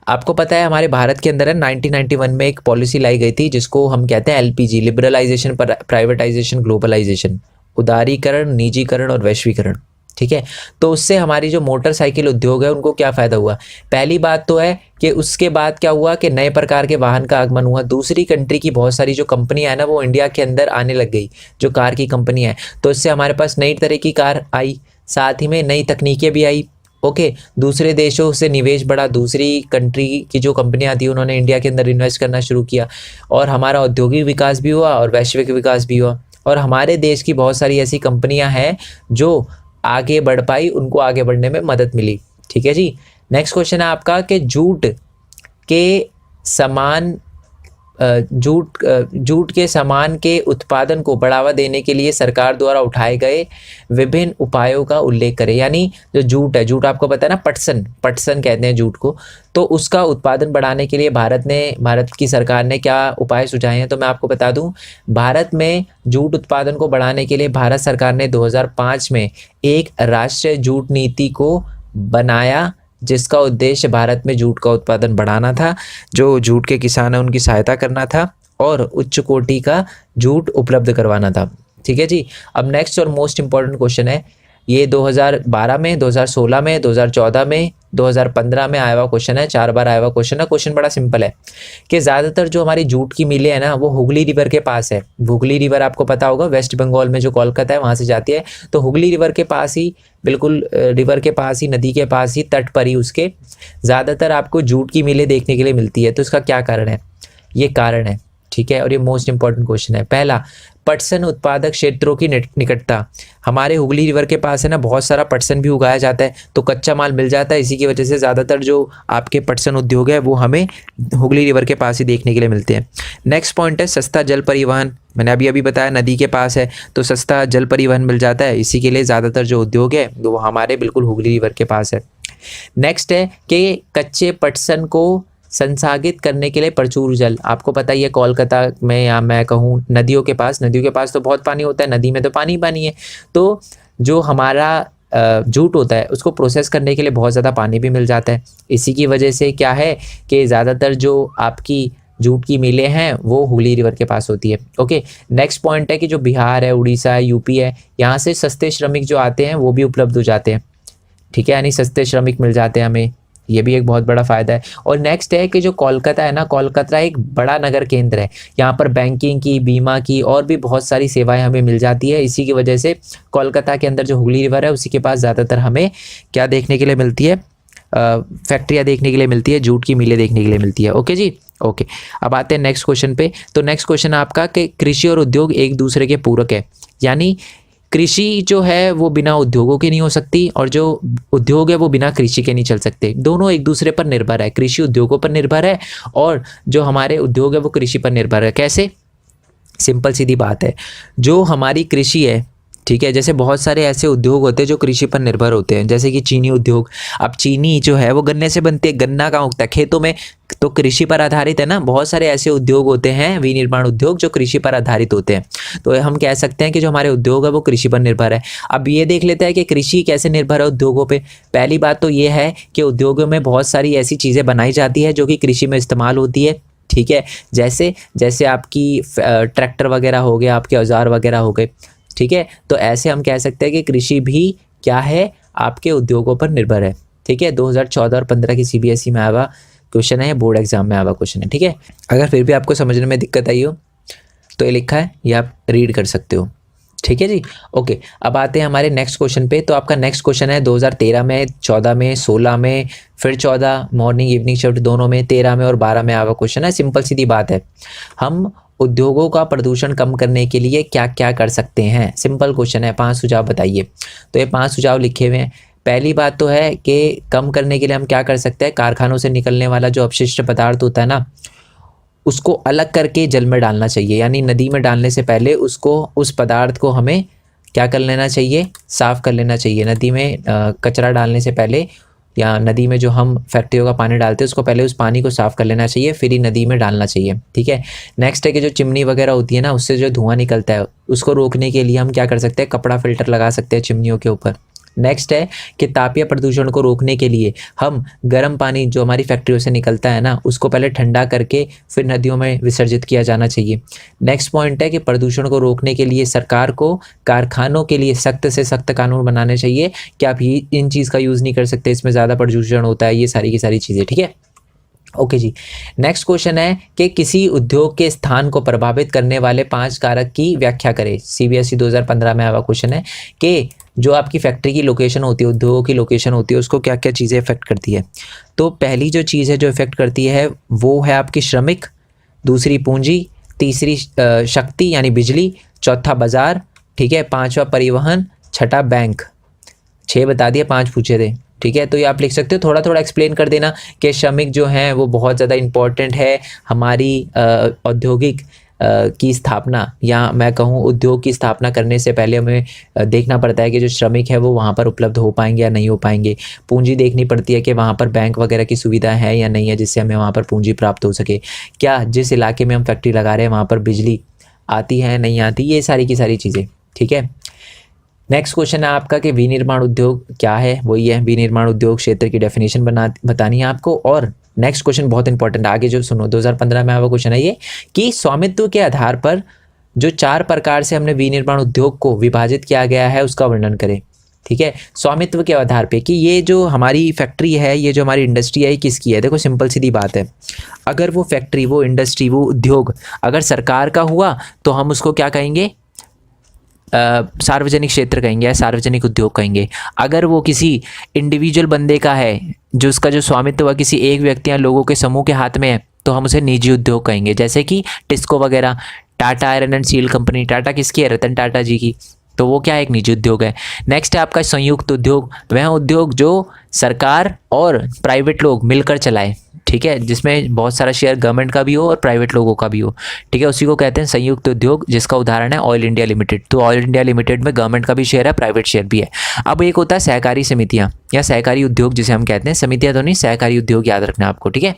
आपको पता है हमारे भारत के अंदर है 1991 में एक पॉलिसी लाई गई थी जिसको हम कहते हैं LPG, लिबरलाइजेशन, प्राइवेटाइजेशन, ग्लोबलाइजेशन, उदारीकरण, निजीकरण और वैश्वीकरण। ठीक है, तो उससे हमारी जो मोटरसाइकिल उद्योग है उनको क्या फ़ायदा हुआ? पहली बात तो है कि उसके बाद क्या हुआ कि नए प्रकार के वाहन का आगमन हुआ। दूसरी कंट्री की बहुत सारी जो कंपनियां है ना वो इंडिया के अंदर आने लग गई, जो कार की कंपनी है। तो इससे हमारे पास नई तरह की कार आई, साथ ही में नई तकनीकें भी आई। ओके, दूसरे देशों से निवेश बढ़ा, दूसरी कंट्री की जो कंपनियां थी उन्होंने इंडिया के अंदर इन्वेस्ट करना शुरू किया, और हमारा औद्योगिक विकास भी हुआ और वैश्विक विकास भी हुआ। और हमारे देश की बहुत सारी ऐसी कंपनियां हैं जो आगे बढ़ पाई, उनको आगे बढ़ने में मदद मिली। ठीक है जी। नेक्स्ट क्वेश्चन है आपका कि जूट के सामान के उत्पादन को बढ़ावा देने के लिए सरकार द्वारा उठाए गए विभिन्न उपायों का उल्लेख करें। यानी जो जूट है, जूट आपको पता है ना, पटसन कहते हैं जूट को, तो उसका उत्पादन बढ़ाने के लिए भारत की सरकार ने क्या उपाय सुझाए हैं? तो मैं आपको बता दूं, भारत में जूट उत्पादन को बढ़ाने के लिए भारत सरकार ने 2005 में एक राष्ट्रीय जूट नीति को बनाया जिसका उद्देश्य भारत में जूट का उत्पादन बढ़ाना था, जो जूट के किसान हैं उनकी सहायता करना था और उच्च कोटि का जूट उपलब्ध करवाना था। ठीक है जी। अब नेक्स्ट और मोस्ट इम्पॉर्टेंट क्वेश्चन है, ये 2012 में, 2016 में, 2014 में, 2015 में आया हुआ क्वेश्चन है, 4 बार आया हुआ क्वेश्चन है। क्वेश्चन बड़ा सिंपल है कि ज़्यादातर जो हमारी जूट की मिलें हैं ना वो हुगली रिवर के पास है। हुगली रिवर आपको पता होगा, वेस्ट बंगाल में जो कोलकाता है वहाँ से जाती है। तो हुगली रिवर के पास ही, बिल्कुल रिवर के पास ही, नदी के पास ही, तट पर ही उसके ज़्यादातर आपको जूट की मिलें देखने के लिए मिलती है। तो इसका क्या कारण है? ये कारण है। ठीक है, और ये मोस्ट इंपॉर्टेंट क्वेश्चन है। पहला, पटसन उत्पादक क्षेत्रों की निकटता। हमारे हुगली रिवर के पास है ना बहुत सारा पटसन भी उगाया जाता है, तो कच्चा माल मिल जाता है। इसी की वजह से ज़्यादातर जो आपके पटसन उद्योग है वो हमें हुगली रिवर के पास ही देखने के लिए मिलते हैं। नेक्स्ट पॉइंट है सस्ता जल परिवहन। मैंने अभी बताया नदी के पास है तो सस्ता जल परिवहन मिल जाता है, इसी के लिए ज़्यादातर जो उद्योग है वो हमारे बिल्कुल हुगली रिवर के पास है। नेक्स्ट है कि कच्चे पटसन को संसाधित करने के लिए प्रचुर जल। आपको पता ही है कोलकाता में, या मैं कहूँ नदियों के पास तो बहुत पानी होता है, नदी में तो पानी पानी है। तो जो हमारा जूट होता है उसको प्रोसेस करने के लिए बहुत ज़्यादा पानी भी मिल जाता है। इसी की वजह से क्या है कि ज़्यादातर जो आपकी जूट की मिलें हैं वो हुगली रिवर के पास होती है। ओके, नेक्स्ट पॉइंट है कि जो बिहार है, उड़ीसा है, यूपी है, यहाँ से सस्ते श्रमिक जो आते हैं वो भी उपलब्ध हो जाते हैं। ठीक है, यानी सस्ते श्रमिक मिल जाते हैं हमें। ये भी एक बहुत बड़ा फ़ायदा है। और नेक्स्ट है कि जो कोलकाता है ना, कोलकाता एक बड़ा नगर केंद्र है। यहाँ पर बैंकिंग की, बीमा की और भी बहुत सारी सेवाएं हमें मिल जाती है। इसी की वजह से कोलकाता के अंदर जो हुगली रिवर है उसी के पास ज़्यादातर हमें क्या देखने के लिए मिलती है, फैक्ट्रियाँ देखने के लिए मिलती है, जूट की मिलें देखने के लिए मिलती है। ओके जी, ओके। अब आते हैं नेक्स्ट क्वेश्चन पे। तो नेक्स्ट क्वेश्चन है आपका कि कृषि और उद्योग एक दूसरे के पूरक है, यानी कृषि जो है वो बिना उद्योगों के नहीं हो सकती और जो उद्योग है वो बिना कृषि के नहीं चल सकते। दोनों एक दूसरे पर निर्भर है, कृषि उद्योगों पर निर्भर है और जो हमारे उद्योग है वो कृषि पर निर्भर है। कैसे? सिंपल सीधी बात है, जो हमारी कृषि है, ठीक है, जैसे बहुत सारे ऐसे उद्योग होते हैं जो कृषि पर निर्भर होते हैं, जैसे कि चीनी उद्योग। अब चीनी जो है वो गन्ने से बनती है, गन्ना कहाँ उगता है? खेतों में, तो कृषि पर आधारित है ना। बहुत सारे ऐसे उद्योग होते हैं, विनिर्माण उद्योग, जो कृषि पर आधारित होते हैं। तो हम कह सकते हैं कि जो हमारे उद्योग है वो कृषि पर निर्भर है। अब ये देख लेते हैं कि कृषि कैसे निर्भर है उद्योगों पे। पहली बात तो ये है कि उद्योगों में बहुत सारी ऐसी चीज़ें बनाई जाती है जो कि कृषि में इस्तेमाल होती है, ठीक है। जैसे जैसे आपकी ट्रैक्टर वगैरह हो गए, आपके औजार वगैरह हो गए, ठीक है। तो ऐसे हम कह सकते हैं कि कृषि भी क्या है, आपके उद्योगों पर निर्भर है, ठीक है। 2014 और 15 की CBSE में आया हुआ क्वेश्चन है, बोर्ड एग्जाम में आया हुआ क्वेश्चन है, ठीक है। अगर फिर भी आपको समझने में दिक्कत आई हो तो ये लिखा है, ये आप रीड कर सकते हो, ठीक है जी। ओके, अब आते हैं हमारे नेक्स्ट क्वेश्चन पे। तो आपका नेक्स्ट क्वेश्चन है 2013 में, 14 में, 16 में, फिर 14 मॉर्निंग इवनिंग शिफ्ट दोनों में, 13 में और 12 में आया हुआ क्वेश्चन है। सिंपल सीधी बात है, हम उद्योगों का प्रदूषण कम करने के लिए क्या क्या कर सकते हैं? सिंपल क्वेश्चन है, 5 सुझाव बताइए। तो ये 5 सुझाव लिखे हुए हैं। पहली बात तो है कि कम करने के लिए हम क्या कर सकते हैं, कारखानों से निकलने वाला जो अपशिष्ट पदार्थ होता है ना, उसको अलग करके जल में डालना चाहिए, यानी नदी में डालने से पहले उसको, उस पदार्थ को हमें क्या कर लेना चाहिए, साफ़ कर लेना चाहिए। नदी में कचरा डालने से पहले, या नदी में जो हम फैक्ट्रियों का पानी डालते हैं उसको पहले उस पानी को साफ़ कर लेना चाहिए, फिर ही नदी में डालना चाहिए, ठीक है। नेक्स्ट है कि जो चिमनी वगैरह होती है ना, उससे जो धुआं निकलता है उसको रोकने के लिए हम क्या कर सकते हैं, कपड़ा फिल्टर लगा सकते हैं चिमनियों के ऊपर। नेक्स्ट है कि तापीय प्रदूषण को रोकने के लिए हम गर्म पानी जो हमारी फैक्ट्रियों से निकलता है ना, उसको पहले ठंडा करके फिर नदियों में विसर्जित किया जाना चाहिए। नेक्स्ट पॉइंट है कि प्रदूषण को रोकने के लिए सरकार को कारखानों के लिए सख्त से सख्त कानून बनाने चाहिए कि आप ये इन चीज़ का यूज़ नहीं कर सकते, इसमें ज़्यादा प्रदूषण होता है, ये सारी की सारी चीज़ें, ठीक है। ओके जी, नेक्स्ट क्वेश्चन है कि किसी उद्योग के स्थान को प्रभावित करने वाले 5 कारक की व्याख्या करें। CBSE 2015 में आया क्वेश्चन है कि जो आपकी फैक्ट्री की लोकेशन होती है, उद्योगों की लोकेशन होती है, उसको क्या क्या चीज़ें इफेक्ट करती है। तो पहली जो चीज़ है जो इफेक्ट करती है वो है आपकी श्रमिक, दूसरी पूंजी, तीसरी शक्ति यानी बिजली, चौथा बाजार, ठीक है, पांचवा परिवहन, छठा बैंक। 6 बता दिए, 5 पूछे थे, ठीक है। तो ये आप लिख सकते हो, थोड़ा थोड़ा एक्सप्लेन कर देना कि श्रमिक जो हैं वो बहुत ज़्यादा इम्पॉर्टेंट है हमारी औद्योगिक की स्थापना, या मैं कहूँ उद्योग की स्थापना करने से पहले हमें देखना पड़ता है कि जो श्रमिक है वो वहाँ पर उपलब्ध हो पाएंगे या नहीं हो पाएंगे। पूंजी देखनी पड़ती है कि वहाँ पर बैंक वगैरह की सुविधा है या नहीं है जिससे हमें वहाँ पर पूंजी प्राप्त हो सके। क्या जिस इलाके में हम फैक्ट्री लगा रहे हैं वहाँ पर बिजली आती है नहीं आती, ये सारी की सारी चीज़ें, ठीक है। नेक्स्ट क्वेश्चन है आपका कि विनिर्माण उद्योग क्या है, वही है, विनिर्माण उद्योग क्षेत्र की डेफिनेशन बतानी है आपको। और नेक्स्ट क्वेश्चन बहुत इंपॉर्टेंट, आगे जो सुनो, 2015 में आया हुआ क्वेश्चन है ये कि स्वामित्व के आधार पर जो 4 प्रकार से हमने विनिर्माण उद्योग को विभाजित किया गया है उसका वर्णन करें, ठीक है। स्वामित्व के आधार पे कि ये जो हमारी फैक्ट्री है, ये जो हमारी इंडस्ट्री है, ये किसकी है। देखो सिंपल सीधी बात है, अगर वो फैक्ट्री, वो इंडस्ट्री, वो उद्योग अगर सरकार का हुआ तो हम उसको क्या कहेंगे, सार्वजनिक क्षेत्र कहेंगे या सार्वजनिक उद्योग कहेंगे। अगर वो किसी इंडिविजुअल बंदे का है, जो उसका जो स्वामित्व किसी एक व्यक्ति या लोगों के समूह के हाथ में है, तो हम उसे निजी उद्योग कहेंगे। जैसे कि टिस्को वगैरह, Tata iron and steel company, Tata किसकी है, रतन टाटा जी की, तो वो क्या है, एक निजी उद्योग है। नेक्स्ट है आपका संयुक्त उद्योग, वह उद्योग जो सरकार और प्राइवेट लोग मिलकर चलाए, ठीक है, जिसमें बहुत सारा शेयर गवर्नमेंट का भी हो और प्राइवेट लोगों का भी हो, ठीक है, उसी को कहते हैं संयुक्त उद्योग, जिसका उदाहरण है ऑयल इंडिया लिमिटेड। तो ऑयल इंडिया लिमिटेड में गवर्नमेंट का भी शेयर है, प्राइवेट शेयर भी है। अब एक होता है सहकारी समितियां या सहकारी उद्योग जिसे हम कहते हैं, समितियां तो नहीं, सहकारी उद्योग याद रखना आपको, ठीक है।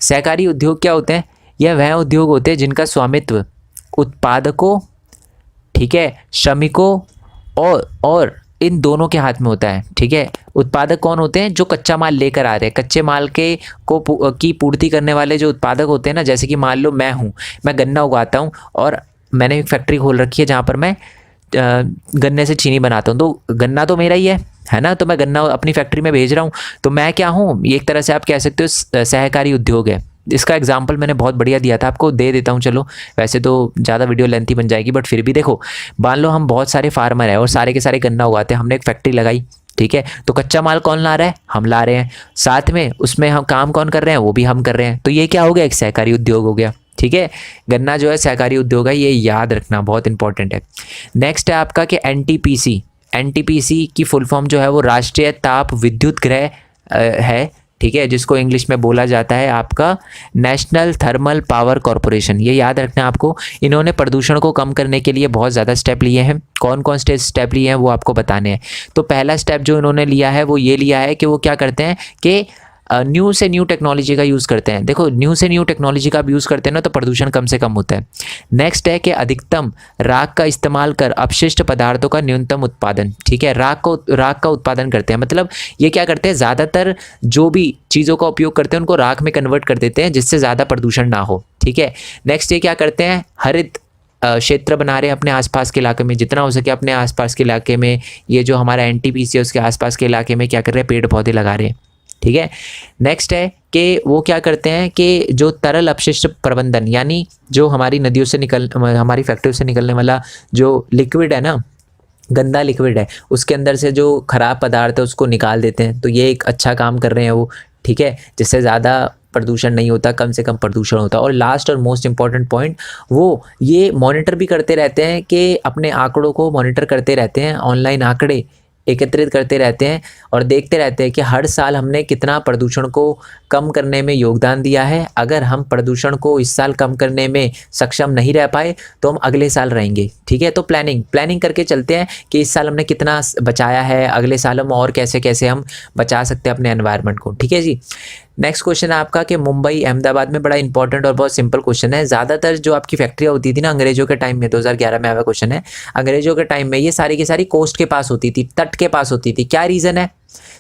सहकारी उद्योग क्या होते हैं, यह वह उद्योग होते हैं जिनका स्वामित्व उत्पादकों, ठीक है, श्रमिकों और इन दोनों के हाथ में होता है, ठीक है। उत्पादक कौन होते हैं, जो कच्चा माल लेकर आ रहे हैं, कच्चे माल की पूर्ति करने वाले जो उत्पादक होते हैं ना। जैसे कि मान लो मैं गन्ना उगाता हूँ और मैंने एक फैक्ट्री खोल रखी है जहाँ पर मैं गन्ने से चीनी बनाता हूँ, तो गन्ना तो मेरा ही है है ना। तो मैं गन्ना अपनी फैक्ट्री में भेज रहा हूँ, तो मैं क्या हूँ, ये एक तरह से आप कह सकते हो सहकारी उद्योग है। इसका एग्जाम्पल मैंने बहुत बढ़िया दिया था, आपको दे देता हूँ चलो। वैसे तो ज़्यादा वीडियो लेंथी बन जाएगी, बट फिर भी देखो, मान लो हम बहुत सारे फार्मर हैं और सारे के सारे गन्ना उगाते हैं, हमने एक फैक्ट्री लगाई, ठीक है। तो कच्चा माल कौन ला रहा है, हम ला रहे हैं, साथ में उसमें हम काम कौन कर रहे हैं, वो भी हम कर रहे हैं। तो ये क्या हो गया, एक सहकारी उद्योग हो गया, ठीक है। गन्ना जो है सहकारी उद्योग है, ये याद रखना बहुत इंपॉर्टेंट है। नेक्स्ट है आपका कि एनटीपीसी। एनटीपीसी की फुल फॉर्म जो है वो राष्ट्रीय ताप विद्युत गृह है, ठीक है, जिसको इंग्लिश में बोला जाता है आपका नेशनल थर्मल पावर कॉरपोरेशन। ये याद रखना आपको। इन्होंने प्रदूषण को कम करने के लिए बहुत ज़्यादा स्टेप लिए हैं। कौन कौन से स्टेप लिए हैं वो आपको बताने हैं। तो पहला स्टेप जो इन्होंने लिया है वो ये लिया है कि वो क्या करते हैं कि न्यू से न्यू टेक्नोलॉजी का यूज़ करते हैं। देखो, न्यू से न्यू टेक्नोलॉजी का आप यूज़ करते हैं ना, तो प्रदूषण कम से कम होता है। नेक्स्ट है कि अधिकतम राख का इस्तेमाल कर अपशिष्ट पदार्थों का न्यूनतम उत्पादन, ठीक है। राख का उत्पादन करते हैं, मतलब ये क्या करते हैं, ज़्यादातर जो भी चीज़ों का उपयोग करते हैं उनको राख में कन्वर्ट कर देते हैं, जिससे ज़्यादा प्रदूषण ना हो, ठीक है। नेक्स्ट ये क्या करते हैं, हरित क्षेत्र बना रहे हैं अपने आसपास के इलाके में, जितना हो सके अपने आसपास के इलाके में। ये जो हमारा एनटीपीसी है उसके आसपास के इलाके में क्या कर रहे हैं, पेड़ पौधे लगा रहे हैं, ठीक है। नेक्स्ट है कि वो क्या करते हैं कि जो तरल अपशिष्ट प्रबंधन, यानी जो हमारी नदियों से हमारी फैक्ट्रियों से निकलने वाला जो लिक्विड है ना, गंदा लिक्विड है, उसके अंदर से जो खराब पदार्थ है उसको निकाल देते हैं। तो ये एक अच्छा काम कर रहे हैं वो, ठीक है, जिससे ज़्यादा प्रदूषण नहीं होता, कम से कम प्रदूषण होता है। और लास्ट और मोस्ट इम्पॉर्टेंट पॉइंट, वो ये मॉनिटर भी करते रहते हैं कि अपने आंकड़ों को मॉनिटर करते रहते हैं, ऑनलाइन आंकड़े एकत्रित करते रहते हैं और देखते रहते हैं कि हर साल हमने कितना प्रदूषण को कम करने में योगदान दिया है। अगर हम प्रदूषण को इस साल कम करने में सक्षम नहीं रह पाए तो हम अगले साल रहेंगे, ठीक है। तो प्लानिंग करके चलते हैं कि इस साल हमने कितना बचाया है, अगले साल हम और कैसे कैसे हम बचा सकते हैं अपने एनवायरनमेंट को, ठीक है जी। नेक्स्ट क्वेश्चन है आपका कि मुंबई अहमदाबाद में, बड़ा इंपॉर्टेंट और बहुत सिंपल क्वेश्चन है। ज़्यादातर जो आपकी फैक्ट्रियाँ होती थी ना अंग्रेजों के टाइम में, 2011 में आया क्वेश्चन है, अंग्रेजों के टाइम में ये सारी की सारी कोस्ट के पास होती थी, तट के पास होती थी। क्या रीज़न है,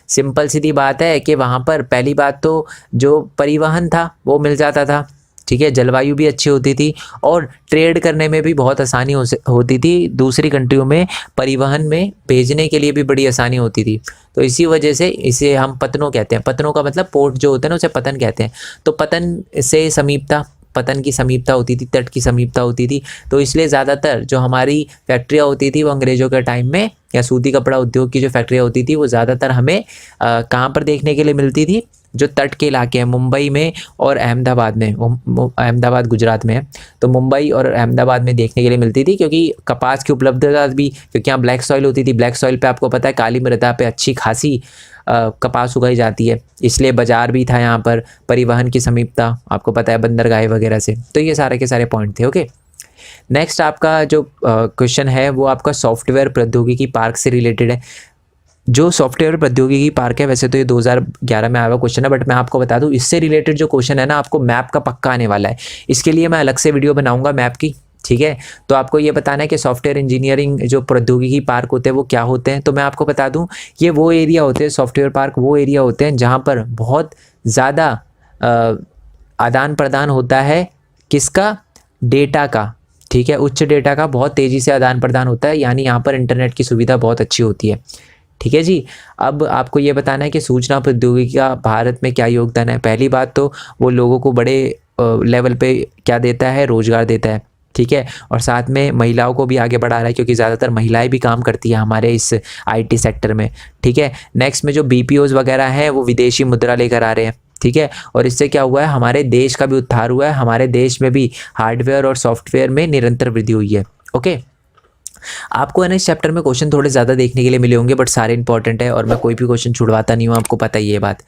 सिंपल सीधी बात है कि वहाँ पर पहली बात तो जो परिवहन था वो मिल जाता था, ठीक है, जलवायु भी अच्छी होती थी और ट्रेड करने में भी बहुत आसानी होती थी। दूसरी कंट्रियों में परिवहन में भेजने के लिए भी बड़ी आसानी होती थी। तो इसी वजह से इसे हम पतनों कहते हैं। पतनों का मतलब पोर्ट जो होता है ना, उसे पतन कहते हैं। तो पतन से समीपता, पतन की समीपता होती थी, तट की समीपता होती थी। तो इसलिए ज़्यादातर जो हमारी फैक्ट्रियाँ होती थी वो अंग्रेज़ों के टाइम में, या सूती कपड़ा उद्योग की जो फैक्ट्रियाँ होती थी वो ज़्यादातर हमें कहाँ पर देखने के लिए मिलती थी, जो तट के इलाके हैं, मुंबई में और अहमदाबाद में। अहमदाबाद गुजरात में है, तो मुंबई और अहमदाबाद में देखने के लिए मिलती थी, क्योंकि कपास की उपलब्धता भी, क्योंकि यहाँ ब्लैक सॉइल होती थी। ब्लैक सॉइल पे आपको पता है काली मृदा पे अच्छी खासी कपास उगाई जाती है, इसलिए बाज़ार भी था यहाँ पर। परिवहन की समीपता आपको पता है बंदरगाह वगैरह से। तो ये सारे के सारे पॉइंट थे, ओके। नेक्स्ट आपका जो क्वेश्चन है वो आपका सॉफ्टवेयर प्रौद्योगिकी पार्क से रिलेटेड है। जो सॉफ्टवेयर प्रौद्योगिकी पार्क है, वैसे तो ये 2011 में आया हुआ क्वेश्चन है, बट मैं आपको बता दूं इससे रिलेटेड जो क्वेश्चन है ना, आपको मैप का पक्का आने वाला है। इसके लिए मैं अलग से वीडियो बनाऊंगा मैप की, ठीक है। तो आपको ये बताना है कि सॉफ्टवेयर इंजीनियरिंग जो प्रौद्योगिकी पार्क होते हैं वो क्या होते हैं। तो मैं आपको बता दूं, ये वो एरिया होते हैं, सॉफ्टवेयर पार्क वो एरिया होते हैं जहाँ पर बहुत ज़्यादा आदान प्रदान होता है, किसका, डेटा का, ठीक है, उच्च डेटा का बहुत तेज़ी से आदान प्रदान होता है, यानी यहाँ पर इंटरनेट की सुविधा बहुत अच्छी होती है, ठीक है जी। अब आपको ये बताना है कि सूचना प्रौद्योगिकी का भारत में क्या योगदान है। पहली बात तो वो लोगों को बड़े लेवल पे क्या देता है, रोज़गार देता है, ठीक है, और साथ में महिलाओं को भी आगे बढ़ा रहा है, क्योंकि ज़्यादातर महिलाएं भी काम करती हैं हमारे इस आईटी सेक्टर में, ठीक है। नेक्स्ट में जो बीपीओज़ वगैरह हैं वो विदेशी मुद्रा लेकर आ रहे हैं, ठीक है, और इससे क्या हुआ है, हमारे देश का भी उद्धार हुआ है, हमारे देश में भी हार्डवेयर और सॉफ्टवेयर में निरंतर वृद्धि हुई है, ओके। आपको है ना इस चैप्टर में क्वेश्चन थोड़े ज़्यादा देखने के लिए मिले होंगे, बट सारे इंपॉर्टेंट है और मैं कोई भी क्वेश्चन छुड़वाता नहीं हूँ, आपको पता ही है बात।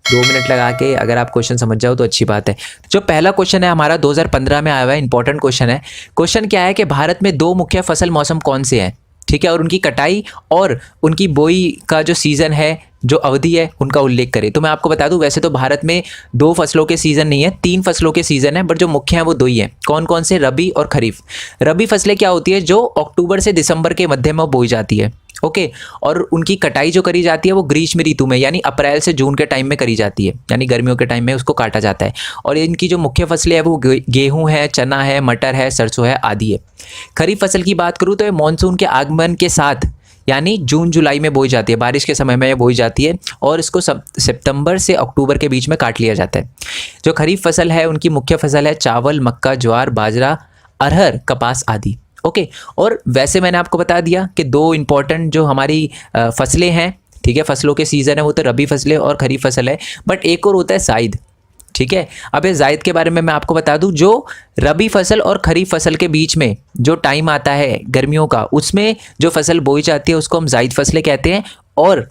2 मिनट लगा के अगर आप क्वेश्चन समझ जाओ तो अच्छी बात है। जो पहला क्वेश्चन है हमारा 2015 में आया हुआ है, इंपॉर्टेंट क्वेश्चन है। क्वेश्चन क्या है कि भारत में 2 मुख्य फसल मौसम कौन से हैं, ठीक है, और उनकी कटाई और उनकी बोई का जो सीज़न है, जो अवधि है, उनका उल्लेख करें। तो मैं आपको बता दूं, वैसे तो भारत में 2 फसलों के सीज़न नहीं है, 3 फसलों के सीज़न है, बट जो मुख्य हैं वो 2 ही हैं। कौन कौन से, रबी और खरीफ। रबी फसलें क्या होती है, जो अक्टूबर से दिसंबर के मध्य में बोई जाती है, ओके, और उनकी कटाई जो करी जाती है वो ग्रीष्म ऋतु में, यानी अप्रैल से जून के टाइम में करी जाती है, यानी गर्मियों के टाइम में उसको काटा जाता है। और इनकी जो मुख्य फसलें हैं वो गेहूँ है, चना है, मटर है, सरसों है, आदि है। खरीफ फसल की बात करूँ तो ये मानसून के आगमन के साथ, यानी जून जुलाई में बोई जाती है, बारिश के समय में ये बोई जाती है और इसको सितंबर से अक्टूबर के बीच में काट लिया जाता है। जो खरीफ फसल है उनकी मुख्य फसल है चावल, मक्का, ज्वार, बाजरा, अरहर, कपास आदि। ओके, और वैसे मैंने आपको बता दिया कि दो इम्पॉर्टेंट जो हमारी फसलें हैं, ठीक है, फसलों के सीज़न है वो तो रबी फसलें और खरीफ फसल है, बट एक और होता है जायद। ठीक है, अब इस जायद के बारे में मैं आपको बता दूं, जो रबी फसल और खरीफ फसल के बीच में जो टाइम आता है गर्मियों का, उसमें जो फसल बोई जाती है उसको हम जायद फसलें कहते हैं और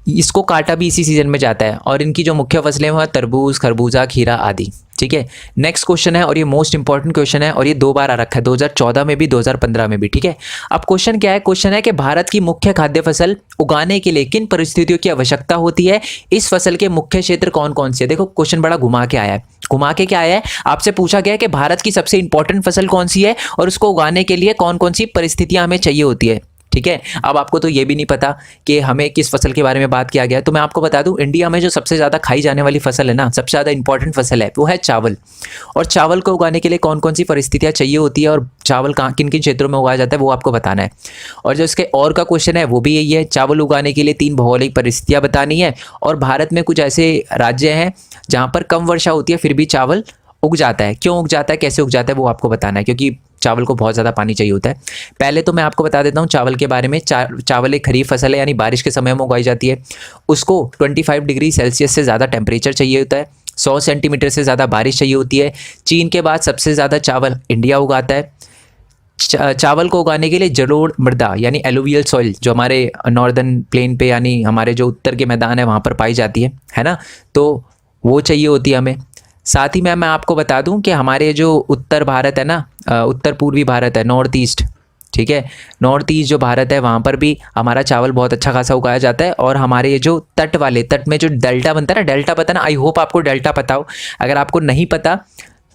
इसको काटा भी इसी सीजन में जाता है। और इनकी जो मुख्य फसलें हैं तरबूज, खरबूजा, खीरा आदि। ठीक है, नेक्स्ट क्वेश्चन है और ये मोस्ट इंपॉर्टेंट क्वेश्चन है और ये 2 बार आ रखा है, 2014 में भी, 2015 में भी। ठीक है, अब क्वेश्चन क्या है? क्वेश्चन है कि भारत की मुख्य खाद्य फसल उगाने के लिए किन परिस्थितियों की आवश्यकता होती है? इस फसल के मुख्य क्षेत्र कौन कौन से है? देखो क्वेश्चन बड़ा घुमा के आया है। घुमा के क्या आया है? आपसे पूछा गया है कि भारत की सबसे इंपॉर्टेंट फसल कौन सी है और उसको उगाने के लिए कौन कौन सी परिस्थितियां हमें चाहिए होती है। ठीक है, अब आपको तो ये भी नहीं पता कि हमें किस फसल के बारे में बात किया गया है, तो मैं आपको बता दूं, इंडिया में जो सबसे ज़्यादा खाई जाने वाली फसल है ना, सबसे ज़्यादा इंपॉर्टेंट फसल है वो है चावल। और चावल को उगाने के लिए कौन कौन सी परिस्थितियाँ चाहिए होती है और चावल कहाँ किन किन क्षेत्रों में उगाया जाता है वो आपको बताना है। और जो इसके और का क्वेश्चन है वो भी यही है, चावल उगाने के लिए 3 भौगोलिक परिस्थितियाँ बतानी है। और भारत में कुछ ऐसे राज्य हैं जहाँ पर कम वर्षा होती है फिर भी चावल उग जाता है। क्यों उग जाता है, कैसे उग जाता है, वो आपको बताना है, क्योंकि चावल को बहुत ज़्यादा पानी चाहिए होता है। पहले तो मैं आपको बता देता हूँ चावल के बारे में। चावल एक खरीफ फसल है, यानी बारिश के समय में उगाई जाती है। उसको 25 डिग्री सेल्सियस से ज़्यादा टेम्परेचर चाहिए होता है, 100 सेंटीमीटर से ज़्यादा बारिश चाहिए होती है। चीन के बाद सबसे ज़्यादा चावल इंडिया उगाता है। चावल को उगाने के लिए जलोढ़ मृदा यानी एलुवियल सॉइल, जो हमारे नॉर्दर्न प्लेन पे यानी हमारे जो उत्तर के मैदान है वहाँ पर पाई जाती है ना, तो वो चाहिए होती है हमें। साथ ही मैं आपको बता दूं कि हमारे जो उत्तर भारत है ना, उत्तर पूर्वी भारत है, नॉर्थ ईस्ट, ठीक है, नॉर्थ ईस्ट जो भारत है वहाँ पर भी हमारा चावल बहुत अच्छा खासा उगाया जाता है। और हमारे जो तट वाले, तट में जो डेल्टा बनता है ना, डेल्टा पता ना, आई होप आपको डेल्टा पता हो। अगर आपको नहीं पता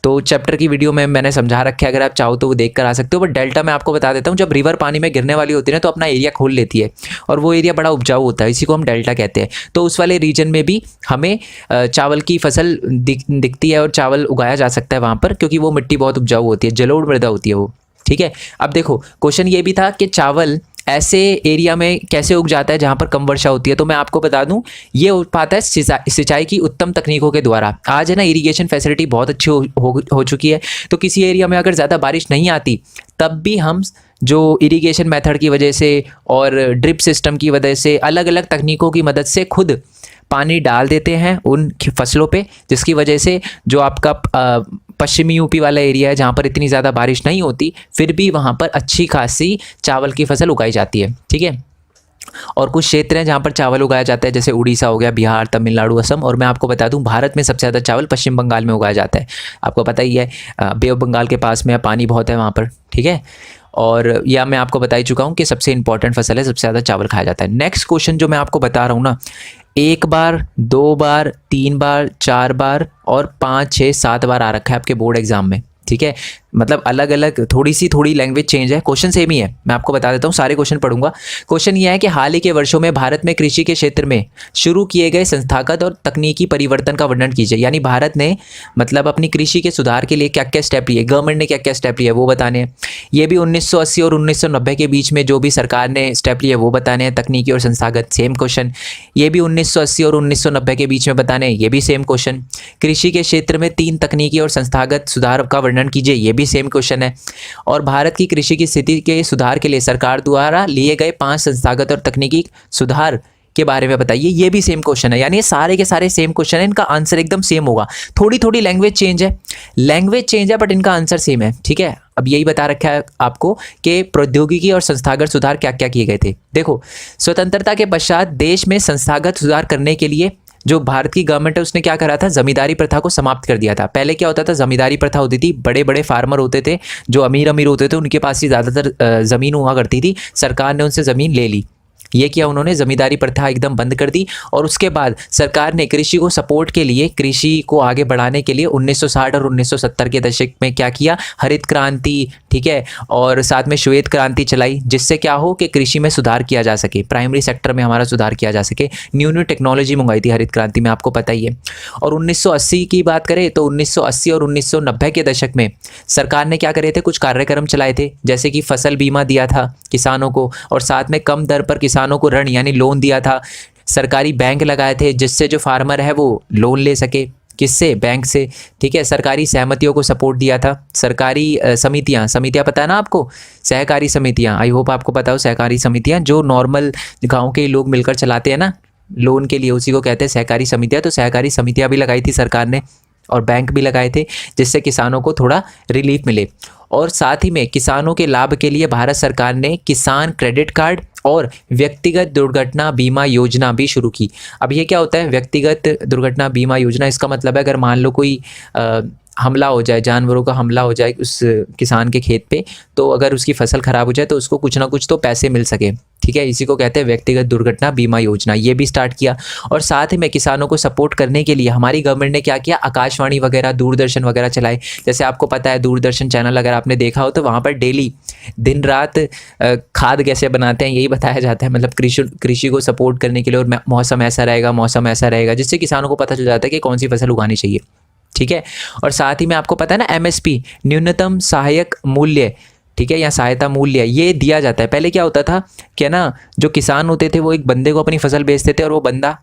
तो चैप्टर की वीडियो में मैंने समझा रखा है, अगर आप चाहो तो वो देख कर आ सकते हो। बट डेल्टा मैं आपको बता देता हूँ, जब रिवर पानी में गिरने वाली होती है ना तो अपना एरिया खोल लेती है और वो एरिया बड़ा उपजाऊ होता है, इसी को हम डेल्टा कहते हैं। तो उस वाले रीजन में भी हमें चावल की फसल दिखती है और चावल उगाया जा सकता है वहाँ पर, क्योंकि वो मिट्टी बहुत उपजाऊ होती है, जलोढ़ मृदा होती है वो। ठीक है, अब देखो क्वेश्चन ये भी था कि चावल ऐसे एरिया में कैसे उग जाता है जहाँ पर कम वर्षा होती है। तो मैं आपको बता दूं, ये उग पाता है सिंचाई की उत्तम तकनीकों के द्वारा। आज है ना इरिगेशन फैसिलिटी बहुत अच्छी हो चुकी है, तो किसी एरिया में अगर ज़्यादा बारिश नहीं आती तब भी हम जो इरिगेशन मेथड की वजह से और ड्रिप सिस्टम की वजह से, अलग अलग तकनीकों की मदद से खुद पानी डाल देते हैं उन फसलों पे, जिसकी वजह से जो आपका पश्चिमी यूपी वाला एरिया है जहाँ पर इतनी ज़्यादा बारिश नहीं होती, फिर भी वहाँ पर अच्छी खासी चावल की फसल उगाई जाती है। ठीक है, और कुछ क्षेत्र हैं जहाँ पर चावल उगाया जाता है, जैसे उड़ीसा हो गया, बिहार, तमिलनाडु, असम। और मैं आपको बता दूं, भारत में सबसे ज़्यादा चावल पश्चिम बंगाल में उगाया जाता है। आपको पता ही है, बे ऑफ बंगाल के पास में पानी बहुत है वहाँ पर। ठीक है, और या मैं आपको बता ही चुका हूँ कि सबसे इंपॉर्टेंट फसल है, सबसे ज़्यादा चावल खाया जाता है। नेक्स्ट क्वेश्चन जो मैं आपको बता रहा हूँ ना, 1 बार, 2 बार, 3 बार, 4 बार और 5, 6, 7 बार आ रखा है आपके बोर्ड एग्जाम में। ठीक है, मतलब अलग अलग थोड़ी लैंग्वेज चेंज है, क्वेश्चन सेम ही है। मैं आपको बता देता हूँ, सारे क्वेश्चन पढ़ूंगा। क्वेश्चन ये है कि हाल ही के वर्षों में भारत में कृषि के क्षेत्र में शुरू किए गए संस्थागत और तकनीकी परिवर्तन का वर्णन कीजिए। यानी भारत ने मतलब अपनी कृषि के सुधार के लिए क्या क्या स्टेप लिए, गवर्नमेंट ने क्या क्या स्टेप लिए वो बताने हैं। ये भी 1980 और 1990 के बीच में जो भी सरकार ने स्टेप लिए वो बताने हैं, तकनीकी और संस्थागत, सेम क्वेश्चन। ये भी 1980 और 1990 के बीच में बताने, ये भी सेम क्वेश्चन। कृषि के क्षेत्र में 3 तकनीकी और संस्थागत सुधार का वर्णन कीजिए, ये भी सेम क्वेश्चन है। और भारत की कृषि की स्थिति के सुधार के लिए सरकार द्वारा लिए गए 5 संस्थागत और तकनीकी सुधार के बारे में बताइए, ये भी सेम क्वेश्चन है। यानी ये सारे के सारे सेम क्वेश्चन है, इनका आंसर एकदम सेम होगा। थोड़ी लैंग्वेज चेंज है, बट इनका आंसर सेम है। ठीक है, अब यही बता रखा है आपको कि प्रौद्योगिकी और संस्थागत सुधार क्या क्या किए गए थे। देखो, स्वतंत्रता के पश्चात देश में संस्थागत सुधार करने के लिए जो भारत की गवर्नमेंट है उसने क्या करा था, जमींदारी प्रथा को समाप्त कर दिया था। पहले क्या होता था, जमींदारी प्रथा होती थी, बड़े बड़े फार्मर होते थे, जो अमीर होते थे, उनके पास ही ज़्यादातर ज़मीन हुआ करती थी। सरकार ने उनसे ज़मीन ले ली, ये किया उन्होंने, ज़मींदारी प्रथा एकदम बंद कर दी। और उसके बाद सरकार ने कृषि को सपोर्ट के लिए, कृषि को आगे बढ़ाने के लिए 1960 और 1970 के दशक में क्या किया, हरित क्रांति, ठीक है, और साथ में श्वेत क्रांति चलाई, जिससे क्या हो कि कृषि में सुधार किया जा सके, प्राइमरी सेक्टर में हमारा सुधार किया जा सके। न्यू न्यू टेक्नोलॉजी मंगवाई थी हरित क्रांति में, आपको पता ही है। और 1980 की बात करें तो 1980 और 1990 के दशक में सरकार ने क्या करे थे, कुछ कार्यक्रम चलाए थे, जैसे कि फसल बीमा दिया था किसानों को, और साथ में कम दर पर किसानों को ऋण यानी लोन दिया था। सरकारी बैंक लगाए थे जिससे जो फार्मर है वो लोन ले सके, किससे, बैंक से, ठीक है। सरकारी सहमतियों को सपोर्ट दिया था। सरकारी समितियां पता है ना आपको, सहकारी समितियां, आई होप आपको पता हो, सहकारी समितियां जो नॉर्मल गांव के लोग मिलकर चलाते हैं ना लोन के लिए, उसी को कहते हैं सहकारी समितियां। तो सहकारी समितियां भी लगाई थी सरकार ने, और बैंक भी लगाए थे, जिससे किसानों को थोड़ा रिलीफ मिले। और साथ ही में किसानों के लाभ के लिए भारत सरकार ने किसान क्रेडिट कार्ड और व्यक्तिगत दुर्घटना बीमा योजना भी शुरू की। अब ये क्या होता है व्यक्तिगत दुर्घटना बीमा योजना? इसका मतलब है अगर मान लो कोई हमला हो जाए, जानवरों का हमला हो जाए उस किसान के खेत पे, तो अगर उसकी फसल ख़राब हो जाए तो उसको कुछ ना कुछ तो पैसे मिल सके, ठीक है। इसी को कहते हैं व्यक्तिगत दुर्घटना बीमा योजना। ये भी स्टार्ट किया। और साथ ही में किसानों को सपोर्ट करने के लिए हमारी गवर्नमेंट ने क्या किया, आकाशवाणी वगैरह, दूरदर्शन वगैरह चलाए। जैसे आपको पता है दूरदर्शन चैनल अगर आपने देखा हो तो वहाँ पर डेली दिन रात खाद कैसे बनाते हैं यही बताया जाता है, मतलब कृषि को सपोर्ट करने के लिए। और मौसम ऐसा रहेगा, मौसम ऐसा रहेगा, जिससे किसानों को पता चल जाता है कि कौन सी फसल उगानी चाहिए, ठीक है। और साथ ही में आपको पता है ना एमएसपी, न्यूनतम सहायक मूल्य, ठीक है, या सहायता मूल्य, ये दिया जाता है। पहले क्या होता था कि ना जो किसान होते थे वो एक बंदे को अपनी फसल बेचते थे और वो बंदा